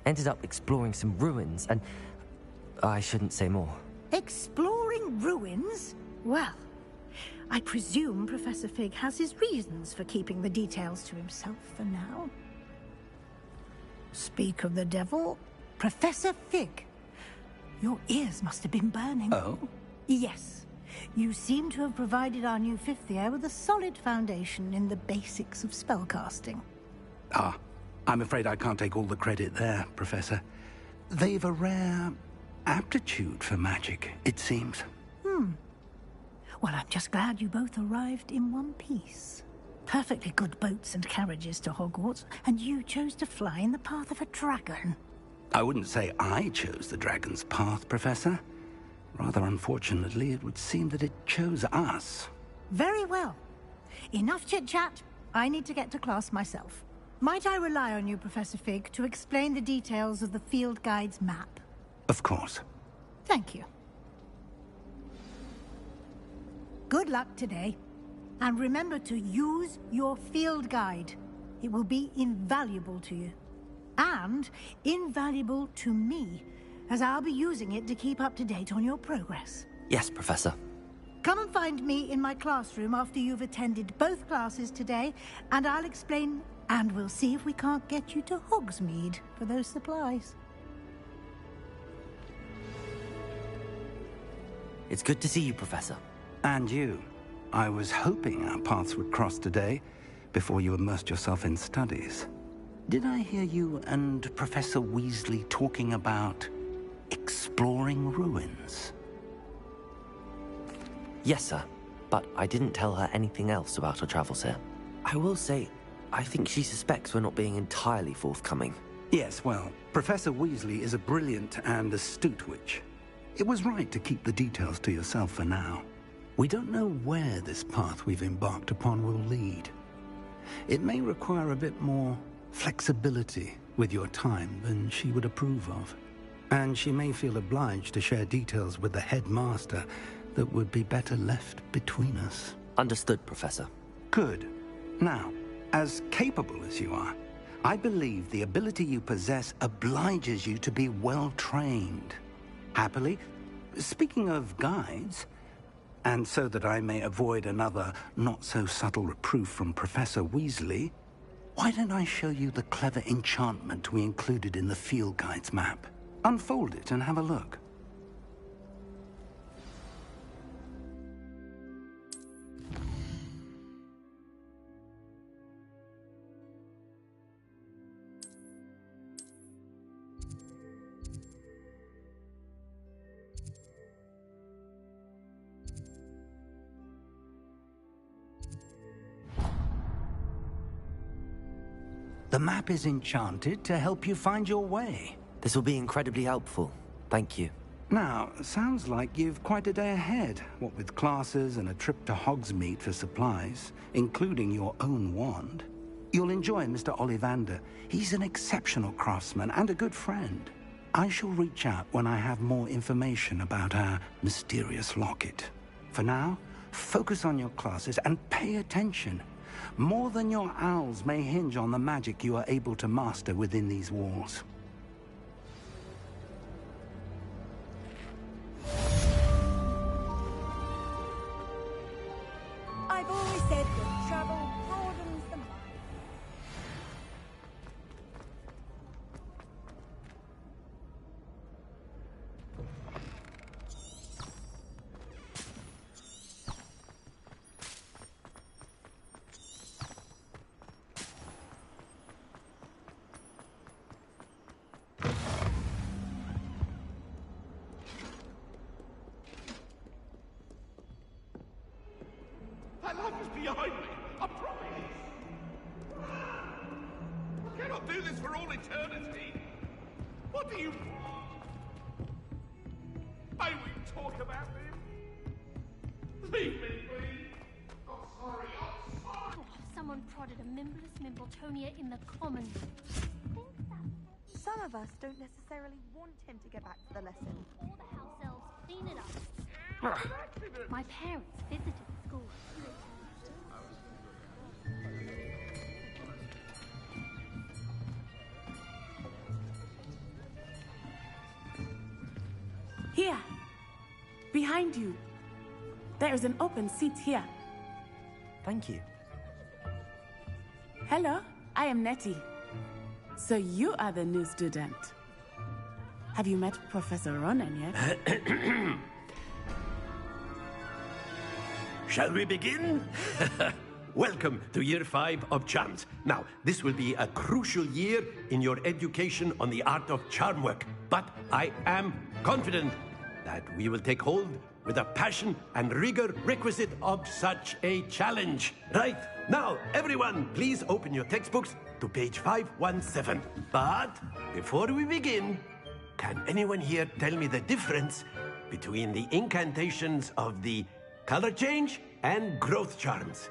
Ended up exploring some ruins, and I shouldn't say more. Exploring ruins? Well, I presume Professor Fig has his reasons for keeping the details to himself for now. Speak of the devil, Professor Fig. Your ears must have been burning. Oh? Yes. You seem to have provided our new fifth year with a solid foundation in the basics of spellcasting. Ah, I'm afraid I can't take all the credit there, Professor. They've a rare aptitude for magic, it seems. Well, I'm just glad you both arrived in one piece. Perfectly good boats and carriages to Hogwarts, and you chose to fly in the path of a dragon. I wouldn't say I chose the dragon's path, Professor. Rather unfortunately, it would seem that it chose us. Very well. Enough chit-chat. I need to get to class myself. Might I rely on you, Professor Fig, to explain the details of the field guide's map? Of course. Thank you. Good luck today. And remember to use your field guide. It will be invaluable to you. And invaluable to me, as I'll be using it to keep up to date on your progress. Yes, Professor. Come and find me in my classroom after you've attended both classes today, and I'll explain, and we'll see if we can't get you to Hogsmeade for those supplies. It's good to see you, Professor. And you. I was hoping our paths would cross today, before you immersed yourself in studies. Did I hear you and Professor Weasley talking about exploring ruins? Yes, sir. But I didn't tell her anything else about her travels here. I will say, I think she suspects we're not being entirely forthcoming. Yes, well, Professor Weasley is a brilliant and astute witch. It was right to keep the details to yourself for now. We don't know where this path we've embarked upon will lead. It may require a bit more flexibility with your time than she would approve of. And she may feel obliged to share details with the headmaster that would be better left between us. Understood, Professor. Good. Now, as capable as you are, I believe the ability you possess obliges you to be well-trained. Happily, speaking of guides, and so that I may avoid another not-so-subtle reproof from Professor Weasley, why don't I show you the clever enchantment we included in the field guide's map? Unfold it and have a look. The map is enchanted to help you find your way. This will be incredibly helpful. Thank you. Now, sounds like you've quite a day ahead, what with classes and a trip to Hogsmeade for supplies, including your own wand. You'll enjoy Mr. Ollivander. He's an exceptional craftsman and a good friend. I shall reach out when I have more information about our mysterious locket. For now, focus on your classes and pay attention. More than your owls may hinge on the magic you are able to master within these walls. I've always said that travel broadens the mind. That life is behind me, I promise. I cannot do this for all eternity. What do you want? May we talk about this? Leave me, please. I'm sorry, I'm sorry. Oh, someone prodded a Mimbless Mimbletonia in the common room. Some of us don't necessarily want him to get back to the lesson. All the house elves clean it up. My parents visited the school. Here, behind you. There is an open seat here. Thank you. Hello, I am Nettie. So you are the new student. Have you met Professor Ronan yet? Shall we begin? Welcome to Year 5 of Charms. Now, this will be a crucial year in your education on the art of charm work, but I am confident that we will take hold with the passion and rigor requisite of such a challenge. Right, now, everyone, please open your textbooks to page 517. But before we begin, can anyone here tell me the difference between the incantations of the color change and growth charms?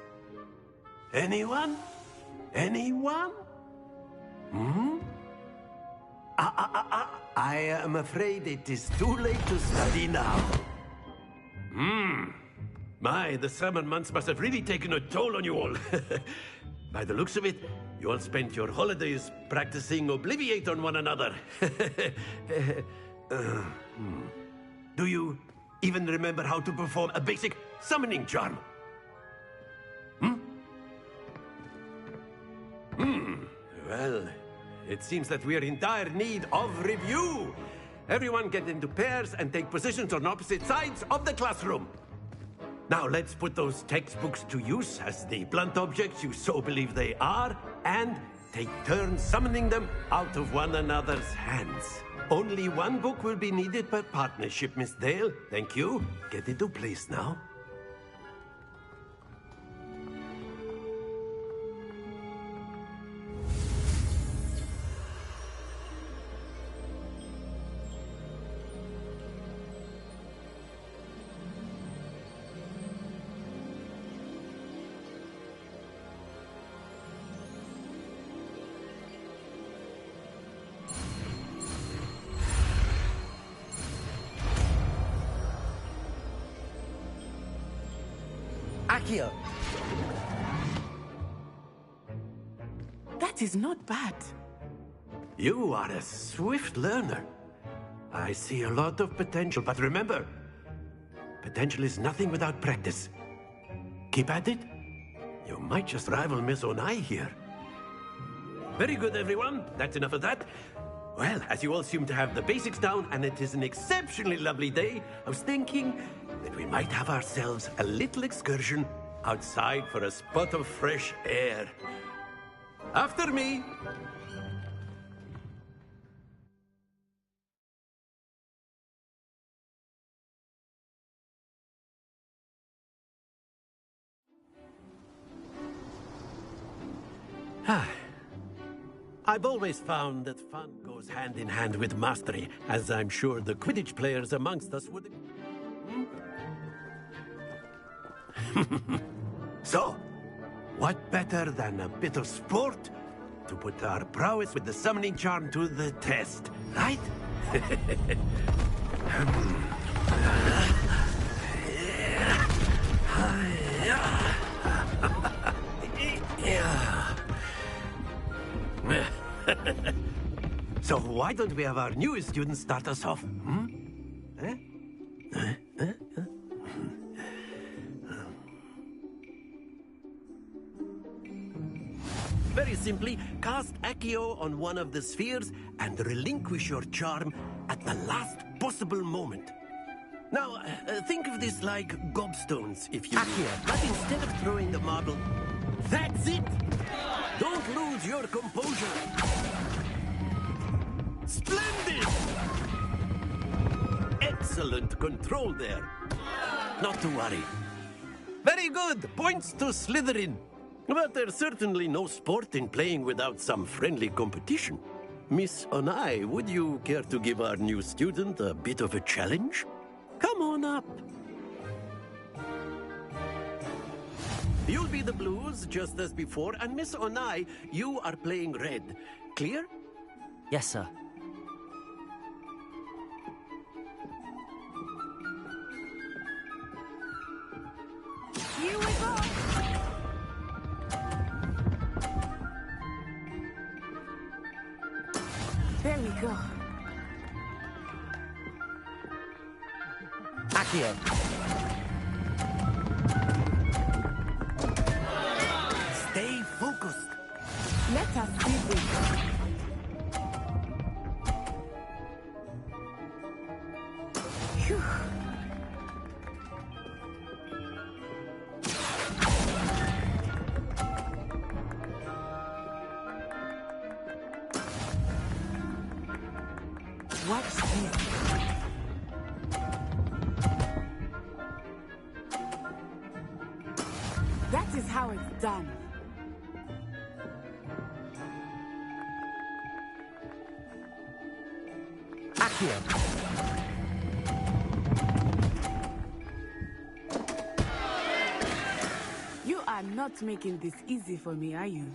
Anyone? Anyone? I am afraid it is too late to study now. My, the summer months must have really taken a toll on you all. By the looks of it, you all spent your holidays practicing Obliviate on one another. Do you even remember how to perform a basic summoning charm? Well, it seems that we are in dire need of review. Everyone get into pairs and take positions on opposite sides of the classroom. Now let's put those textbooks to use as the blunt objects you so believe they are, and take turns summoning them out of one another's hands. Only one book will be needed per partnership, Miss Dale. Thank you. Get into place now. Accio! That is not bad. You are a swift learner. I see a lot of potential, but remember, potential is nothing without practice. Keep at it. You might just rival Miss Onai here. Very good, everyone. That's enough of that. Well, as you all seem to have the basics down, and it is an exceptionally lovely day, I was thinking that we might have ourselves a little excursion outside for a spot of fresh air. After me. I've always found that fun goes hand in hand with mastery, as I'm sure the Quidditch players amongst us would... So, what better than a bit of sport to put our prowess with the summoning charm to the test, right? So why don't we have our newest student start us off? Very simply, cast Accio on one of the spheres and relinquish your charm at the last possible moment. Now, think of this like gobstones, if you will. But instead of throwing the marble... That's it! Don't lose your composure! Splendid! Excellent control there. Not to worry. Very good! Points to Slytherin. But there's certainly no sport in playing without some friendly competition. Miss Onai, would you care to give our new student a bit of a challenge? Come on up. You'll be the blues, just as before, and Miss Onai, you are playing red. Clear? Yes, sir. Here we go! There we go. Accio. Stay focused. Let us do this. Phew. Watch this. That is how it's done. Accio. You are not making this easy for me, are you?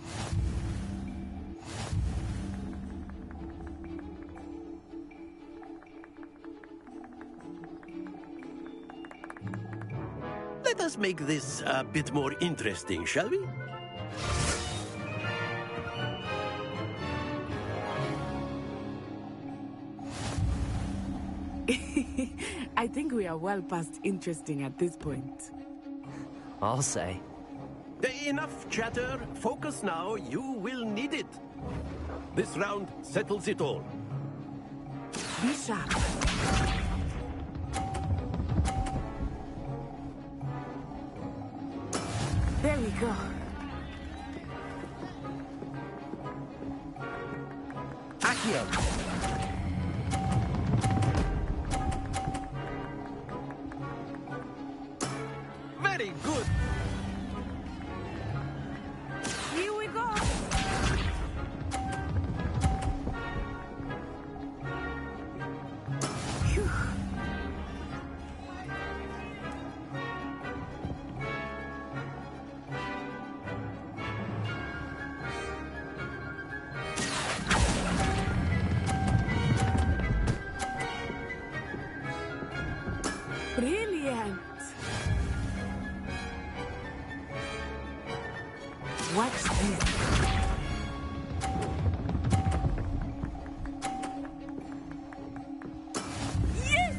Let us make this a bit more interesting, shall we? I think we are well past interesting at this point. I'll say. Enough chatter. Focus now. You will need it. This round settles it all. Be sharp. There we go. Accio. Very good. Here we go! Phew. Brilliant! Watch this. Yes!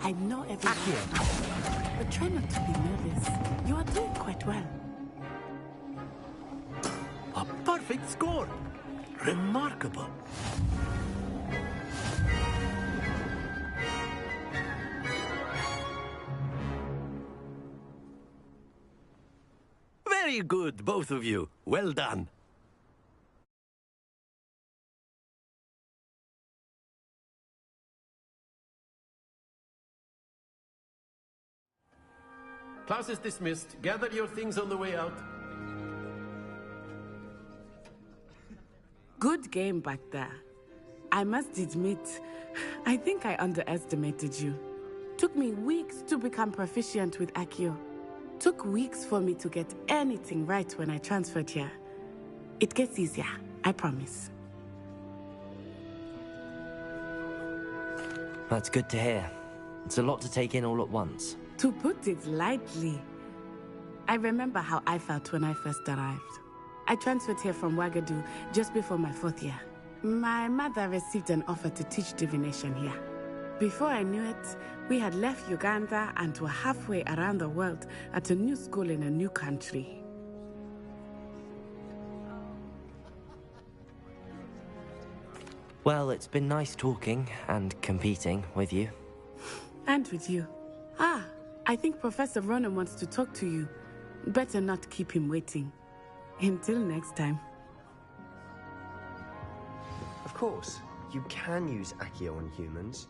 I know everything, but try not to be nervous. You are doing quite well. A perfect score! Remarkable! Very good, both of you. Well done. Class is dismissed. Gather your things on the way out. Good game back there. I must admit, I think I underestimated you. Took me weeks to become proficient with Accio. Took weeks for me to get anything right when I transferred here. It gets easier, I promise. That's good to hear. It's a lot to take in all at once. To put it lightly, I remember how I felt when I first arrived. I transferred here from Wagadu just before my 4th year. My mother received an offer to teach divination here. Before I knew it, we had left Uganda and were halfway around the world at a new school in a new country. Well, it's been nice talking and competing with you. And with you. Ah, I think Professor Ronan wants to talk to you. Better not keep him waiting. Until next time. Of course, you can use Accio on humans,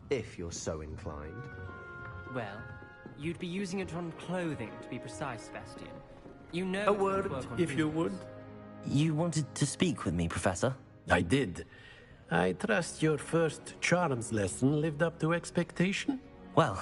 if you're so inclined. Well, you'd be using it on clothing, to be precise, Sebastian. You know A word, if you would. You wanted to speak with me, Professor? I did. I trust your first charms lesson lived up to expectation? Well,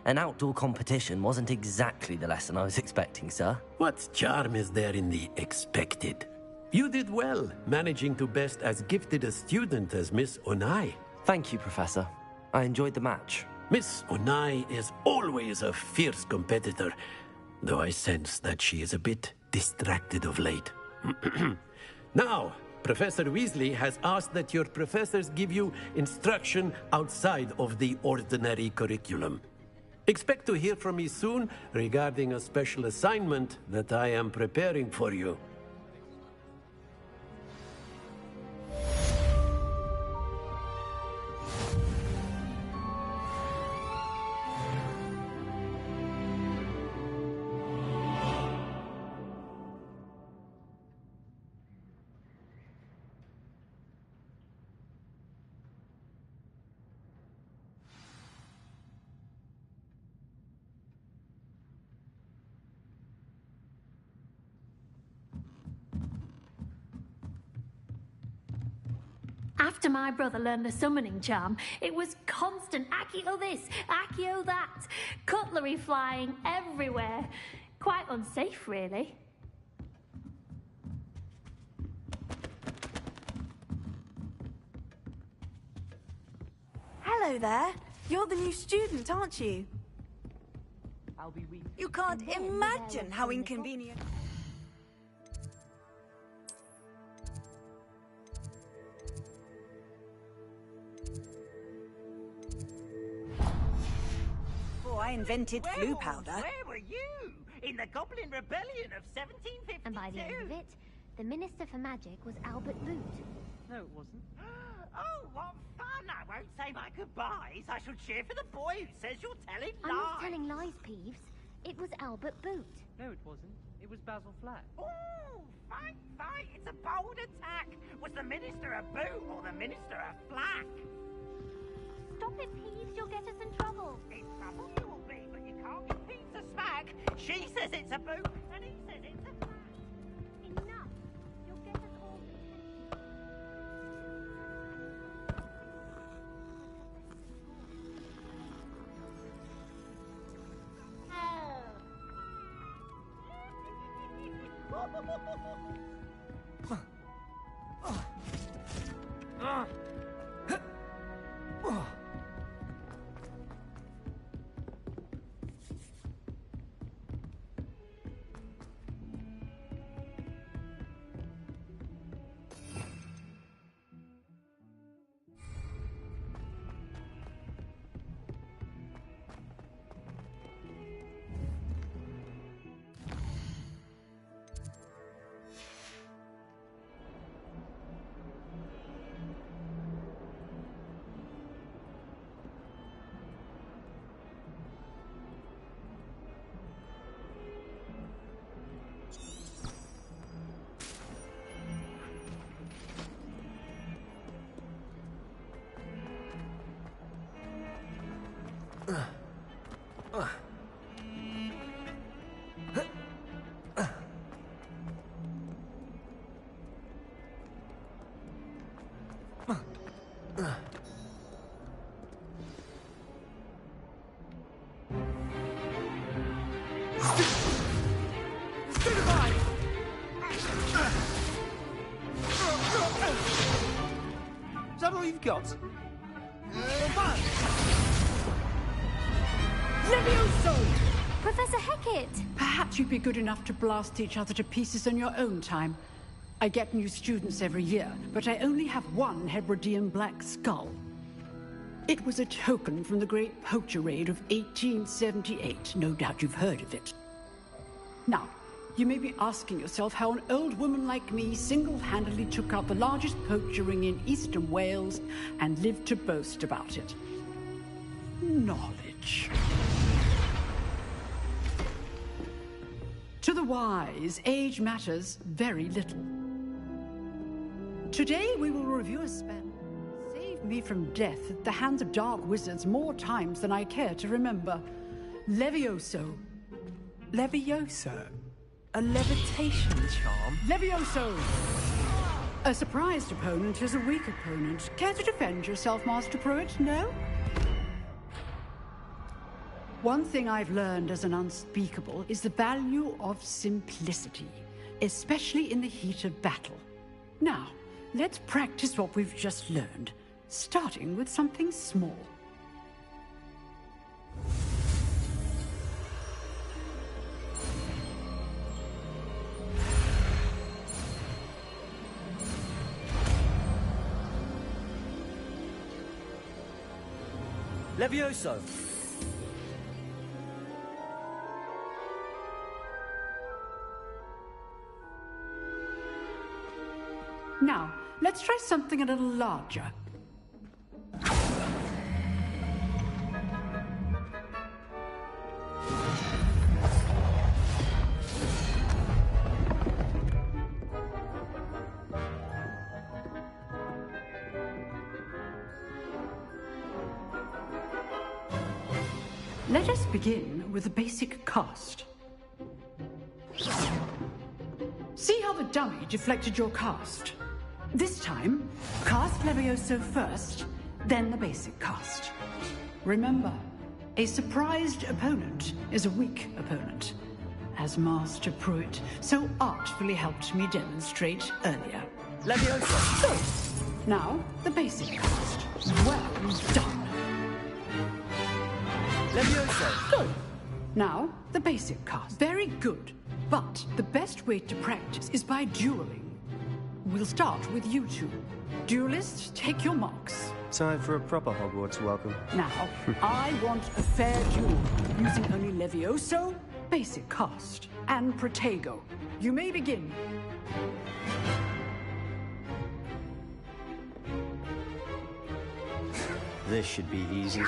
an outdoor competition wasn't exactly the lesson I was expecting, sir. What charm is there in the expected? You did well, managing to best as gifted a student as Miss Onai. Thank you, Professor. I enjoyed the match. Miss Onai is always a fierce competitor, though I sense that she is a bit distracted of late. Now, Professor Weasley has asked that your professors give you instruction outside of the ordinary curriculum. Expect to hear from me soon regarding a special assignment that I am preparing for you. After my brother learned the summoning charm, it was constant Accio this, Accio that, cutlery flying everywhere. Quite unsafe, really. Hello there. You're the new student, aren't you? You can't imagine how inconvenient. I invented flu powder. Where were you? In the Goblin Rebellion of 1752? And by the end of it, the Minister for Magic was Albert Boot. No, it wasn't. Oh, what fun! I won't say my goodbyes. I shall cheer for the boy who says you're telling lies. I'm not telling lies, Peeves. It was Albert Boot. No, it wasn't. It was Basil Flack. Oh, fight, fight! It's a bold attack. Was the Minister a boot or the Minister a flack? Stop it, Peeves. You'll get us in trouble. In trouble you will be, but you can't get Peeves to smack. She says it's a boot, and he says it's a flack. Enough. You'll get us all Is that all you've got? Levioso! Professor Hecat! Perhaps you'd be good enough to blast each other to pieces on your own time. I get new students every year, but I only have one Hebridean black skull. It was a token from the Great Poacher Raid of 1878. No doubt you've heard of it. Now, you may be asking yourself how an old woman like me single-handedly took out the largest poacher ring in eastern Wales and lived to boast about it. Knowledge. To the wise, age matters very little. Today we will review a spell that saved me from death at the hands of dark wizards more times than I care to remember. Levioso. Levioso? A levitation charm? Levioso! A surprised opponent is a weak opponent. Care to defend yourself, Master Pruitt? No? One thing I've learned as an unspeakable is the value of simplicity, especially in the heat of battle. Now, let's practice what we've just learned, starting with something small. Levioso! Now, let's try something a little larger. Let us begin with a basic cast. See how the dummy deflected your cast? This time, cast Levioso first, then the basic cast. Remember, a surprised opponent is a weak opponent, as Master Pruitt so artfully helped me demonstrate earlier. Levioso! Good. Now, the basic cast. Well done. Levioso! Good. Now, the basic cast. Very good. But the best way to practice is by dueling. We'll start with you two. Duelists, take your marks. Time for a proper Hogwarts welcome. Now, I want a fair duel, using only Levioso, basic cast, and Protego. You may begin. This should be easy.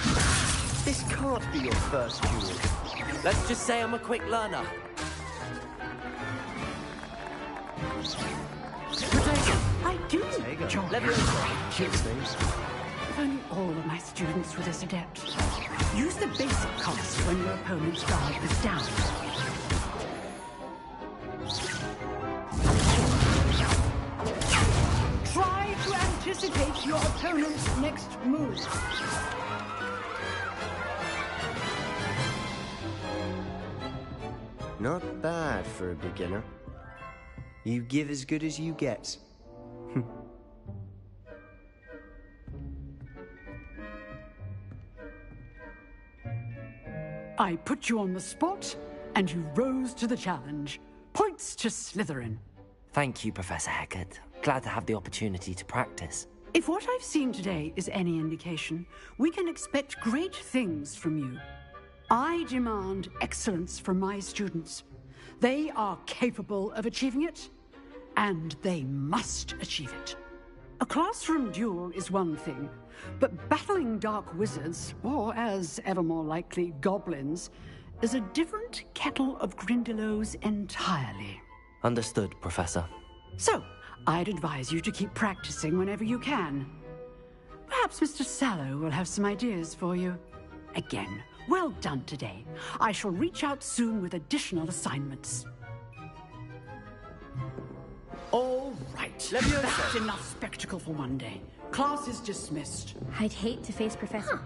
This can't be your first duel. Let's just say I'm a quick learner. I do, John. Levioso. Cute things. If only all of my students were this adept. Use the basic cast when your opponent's guard is down. Try to anticipate your opponent's next move. Not bad for a beginner. You give as good as you get. I put you on the spot, and you rose to the challenge. Points to Slytherin. Thank you, Professor Hecat. Glad to have the opportunity to practice. If what I've seen today is any indication, we can expect great things from you. I demand excellence from my students. They are capable of achieving it, and they must achieve it. A classroom duel is one thing, but battling dark wizards, or as ever more likely, goblins, is a different kettle of Grindylows entirely. Understood, Professor. So, I'd advise you to keep practicing whenever you can. Perhaps Mr. Sallow will have some ideas for you. Again, Well done today. I shall reach out soon with additional assignments. All right. That's enough spectacle for one day. Class is dismissed. I'd hate to face Professor.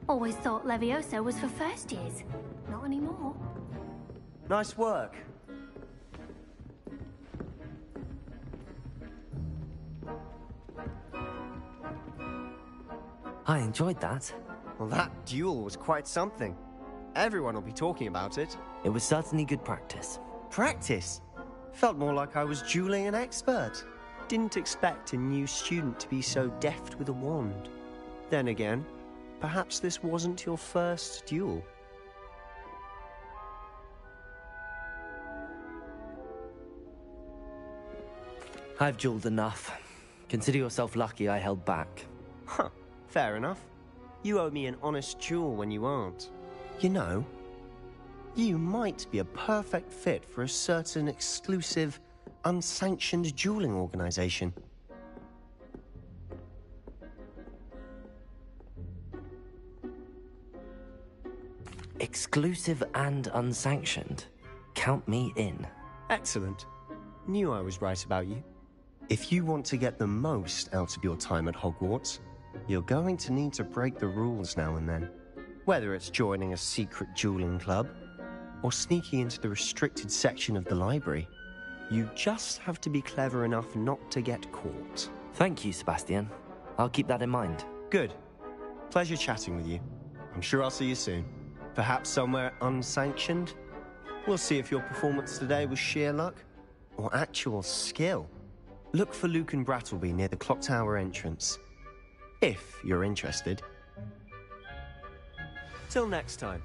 Always thought Leviosa was for first years. Not anymore. Nice work. I enjoyed that. Well, that duel was quite something. Everyone will be talking about it. It was certainly good practice. Practice? Felt more like I was dueling an expert. Didn't expect a new student to be so deft with a wand. Then again, perhaps this wasn't your first duel. I've dueled enough. Consider yourself lucky I held back. Huh, fair enough. You owe me an honest duel when you aren't. You know, you might be a perfect fit for a certain exclusive, unsanctioned dueling organization. Exclusive and unsanctioned? Count me in. Excellent. Knew I was right about you. If you want to get the most out of your time at Hogwarts, you're going to need to break the rules now and then. Whether it's joining a secret dueling club, or sneaking into the restricted section of the library, you just have to be clever enough not to get caught. Thank you, Sebastian. I'll keep that in mind. Good. Pleasure chatting with you. I'm sure I'll see you soon. Perhaps somewhere unsanctioned? We'll see if your performance today was sheer luck, or actual skill. Look for Luke and Brattleby near the clock tower entrance, if you're interested. Till next time.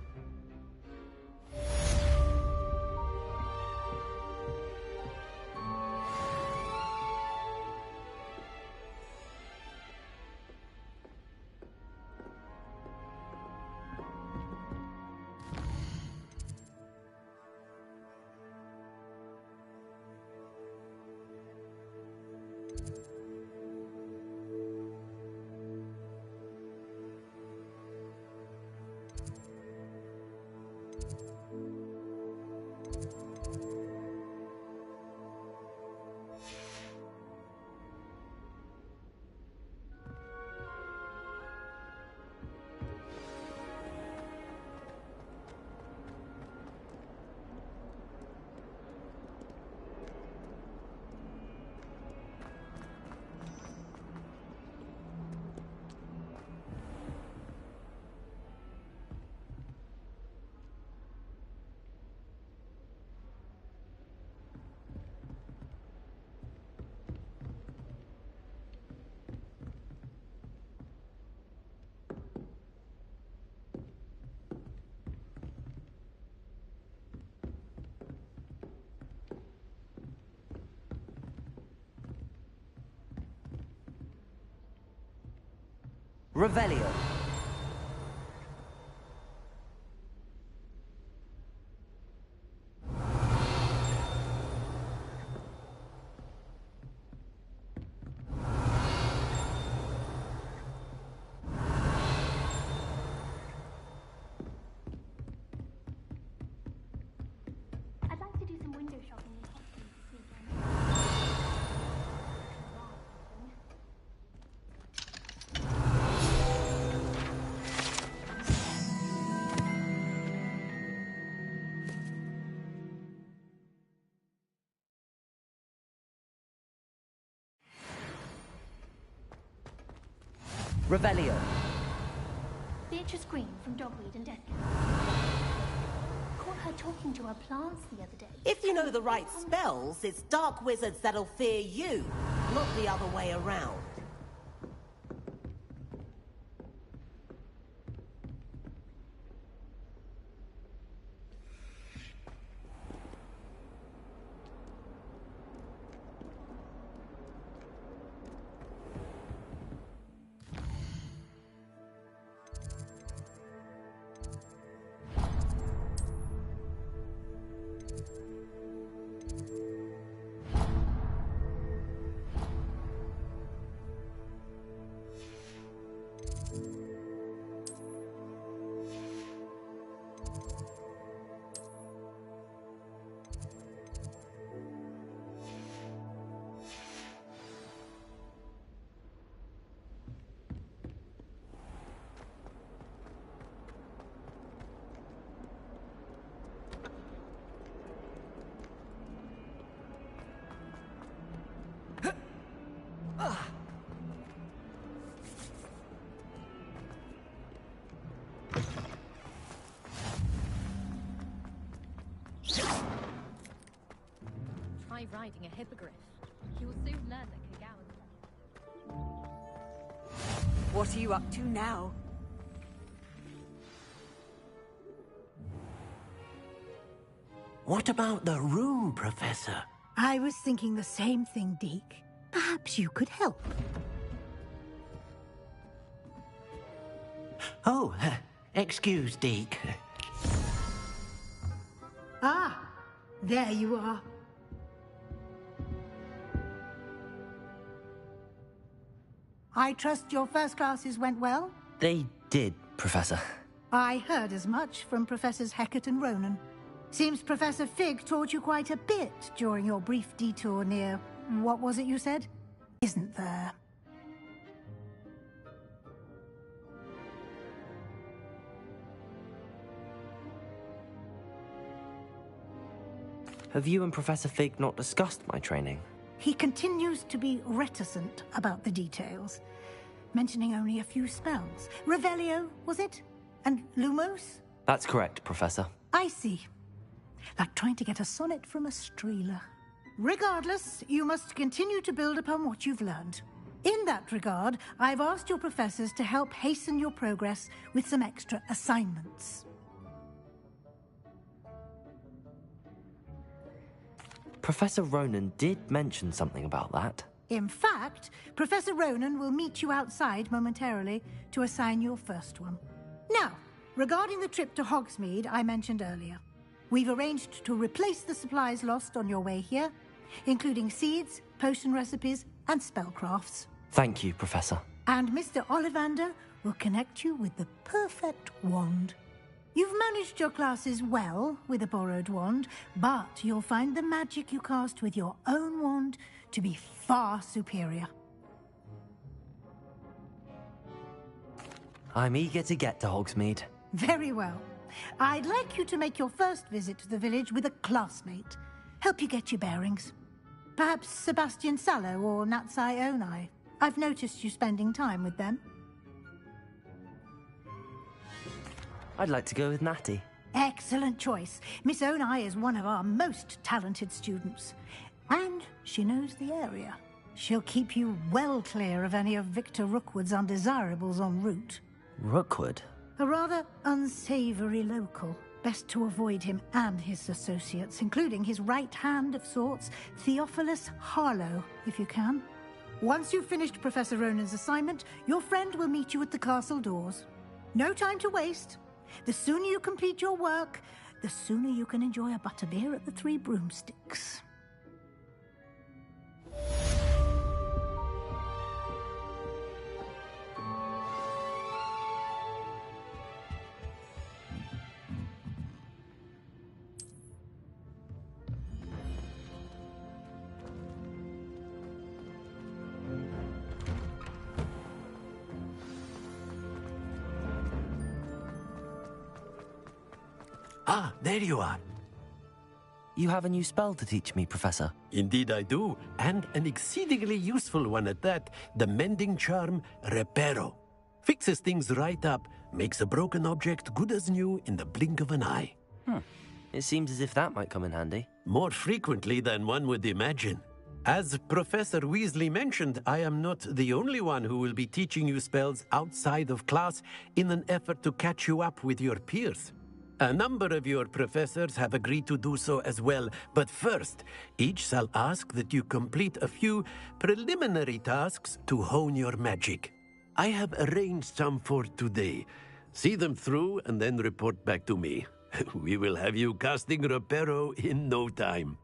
Revelio. I'd like to do some window shopping in Hogwarts this weekend. Revelio. Beatrice Green from Dogweed and Deathcap. Caught her talking to her plants the other day. If you know the right spells, it's dark wizards that'll fear you, not the other way around. riding a hippogriff. He will soon learn that Kagawa... What are you up to now? What about the room, Professor? I was thinking the same thing, Deke. Perhaps you could help. Oh, excuse, Deke. Ah, there you are. I trust your first classes went well? They did, Professor. I heard as much from Professors Hecat and Ronan. Seems Professor Fig taught you quite a bit during your brief detour near... what was it you said? Isn't there? Have you and Professor Fig not discussed my training? He continues to be reticent about the details, mentioning only a few spells. Revelio, was it? And Lumos? That's correct, Professor. I see. Like trying to get a sonnet from a streeler. Regardless, you must continue to build upon what you've learned. In that regard, I've asked your professors to help hasten your progress with some extra assignments. Professor Ronan did mention something about that. In fact, Professor Ronan will meet you outside momentarily to assign your first one. Now, regarding the trip to Hogsmeade I mentioned earlier, we've arranged to replace the supplies lost on your way here, including seeds, potion recipes, and spellcrafts. Thank you, Professor. And Mr. Ollivander will connect you with the perfect wand. You've managed your classes well with a borrowed wand, but you'll find the magic you cast with your own wand to be far superior. I'm eager to get to Hogsmeade. Very well. I'd like you to make your first visit to the village with a classmate. Help you get your bearings. Perhaps Sebastian Sallow or Natsai Onai. I've noticed you spending time with them. I'd like to go with Natty. Excellent choice. Miss Onai is one of our most talented students. And she knows the area. She'll keep you well clear of any of Victor Rookwood's undesirables en route. Rookwood? A rather unsavory local. Best to avoid him and his associates, including his right hand of sorts, Theophilus Harlow, if you can. Once you've finished Professor Ronan's assignment, your friend will meet you at the castle doors. No time to waste. The sooner you complete your work, the sooner you can enjoy a butterbeer at the Three Broomsticks. Ah, there you are. You have a new spell to teach me, Professor. Indeed I do, and an exceedingly useful one at that. The mending charm, Reparo. Fixes things right up, makes a broken object good as new in the blink of an eye. It seems as if that might come in handy. More frequently than one would imagine. As Professor Weasley mentioned, I am not the only one who will be teaching you spells outside of class in an effort to catch you up with your peers. A number of your professors have agreed to do so as well, but first, each shall ask that you complete a few preliminary tasks to hone your magic. I have arranged some for today. See them through and then report back to me. We will have you casting Reparo in no time.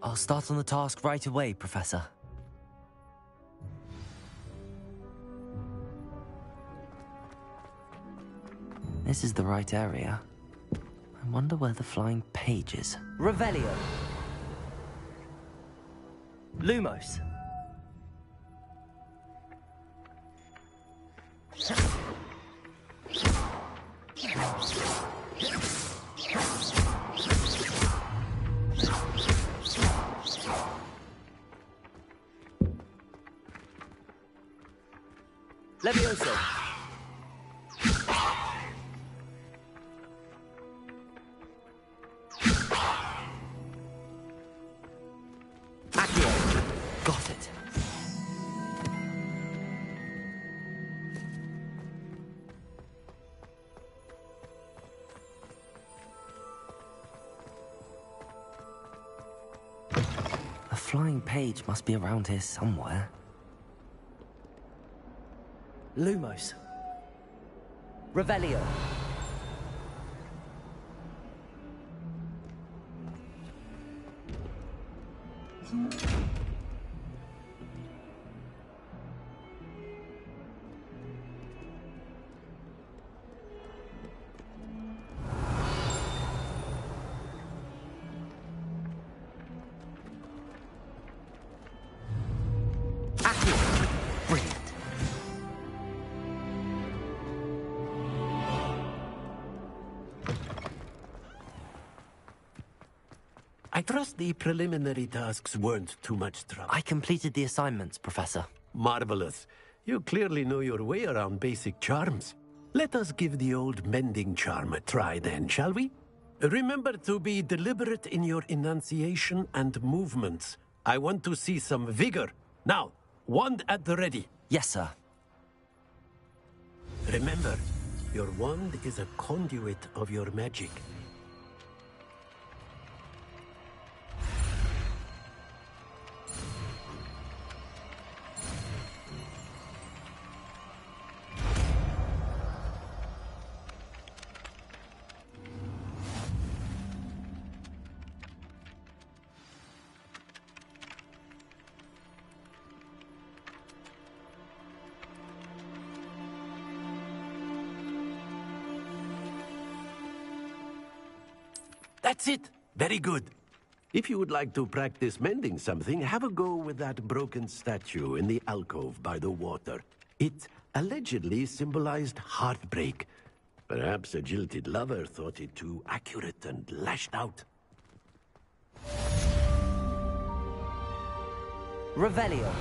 I'll start on the task right away, Professor. This is the right area. I wonder where the flying page is. Revelio! Lumos! Levioso! flying page must be around here somewhere. Lumos. Revelio. I trust the preliminary tasks weren't too much trouble. I completed the assignments, Professor. Marvelous. You clearly know your way around basic charms. Let us give the old mending charm a try then, shall we? Remember to be deliberate in your enunciation and movements. I want to see some vigor. Now, wand at the ready. Yes, sir. Remember, your wand is a conduit of your magic. That's it. Very good. If you would like to practice mending something, have a go with that broken statue in the alcove by the water. It allegedly symbolized heartbreak. Perhaps a jilted lover thought it too accurate and lashed out. Revelio.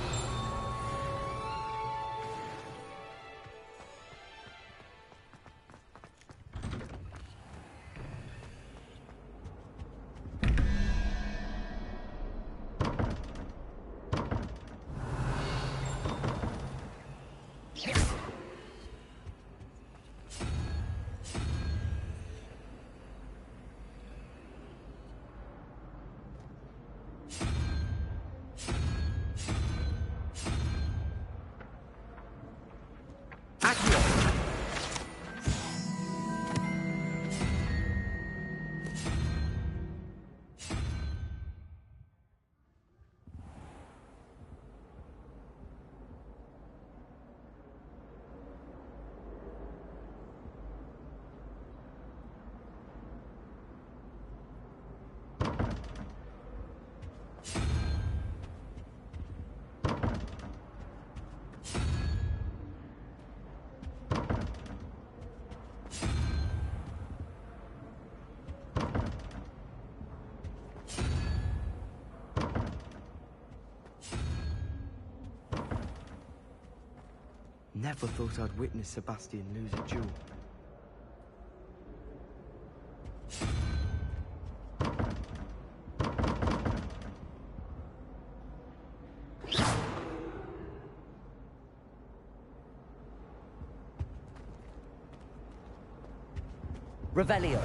Never thought I'd witness Sebastian lose a duel. Revelio.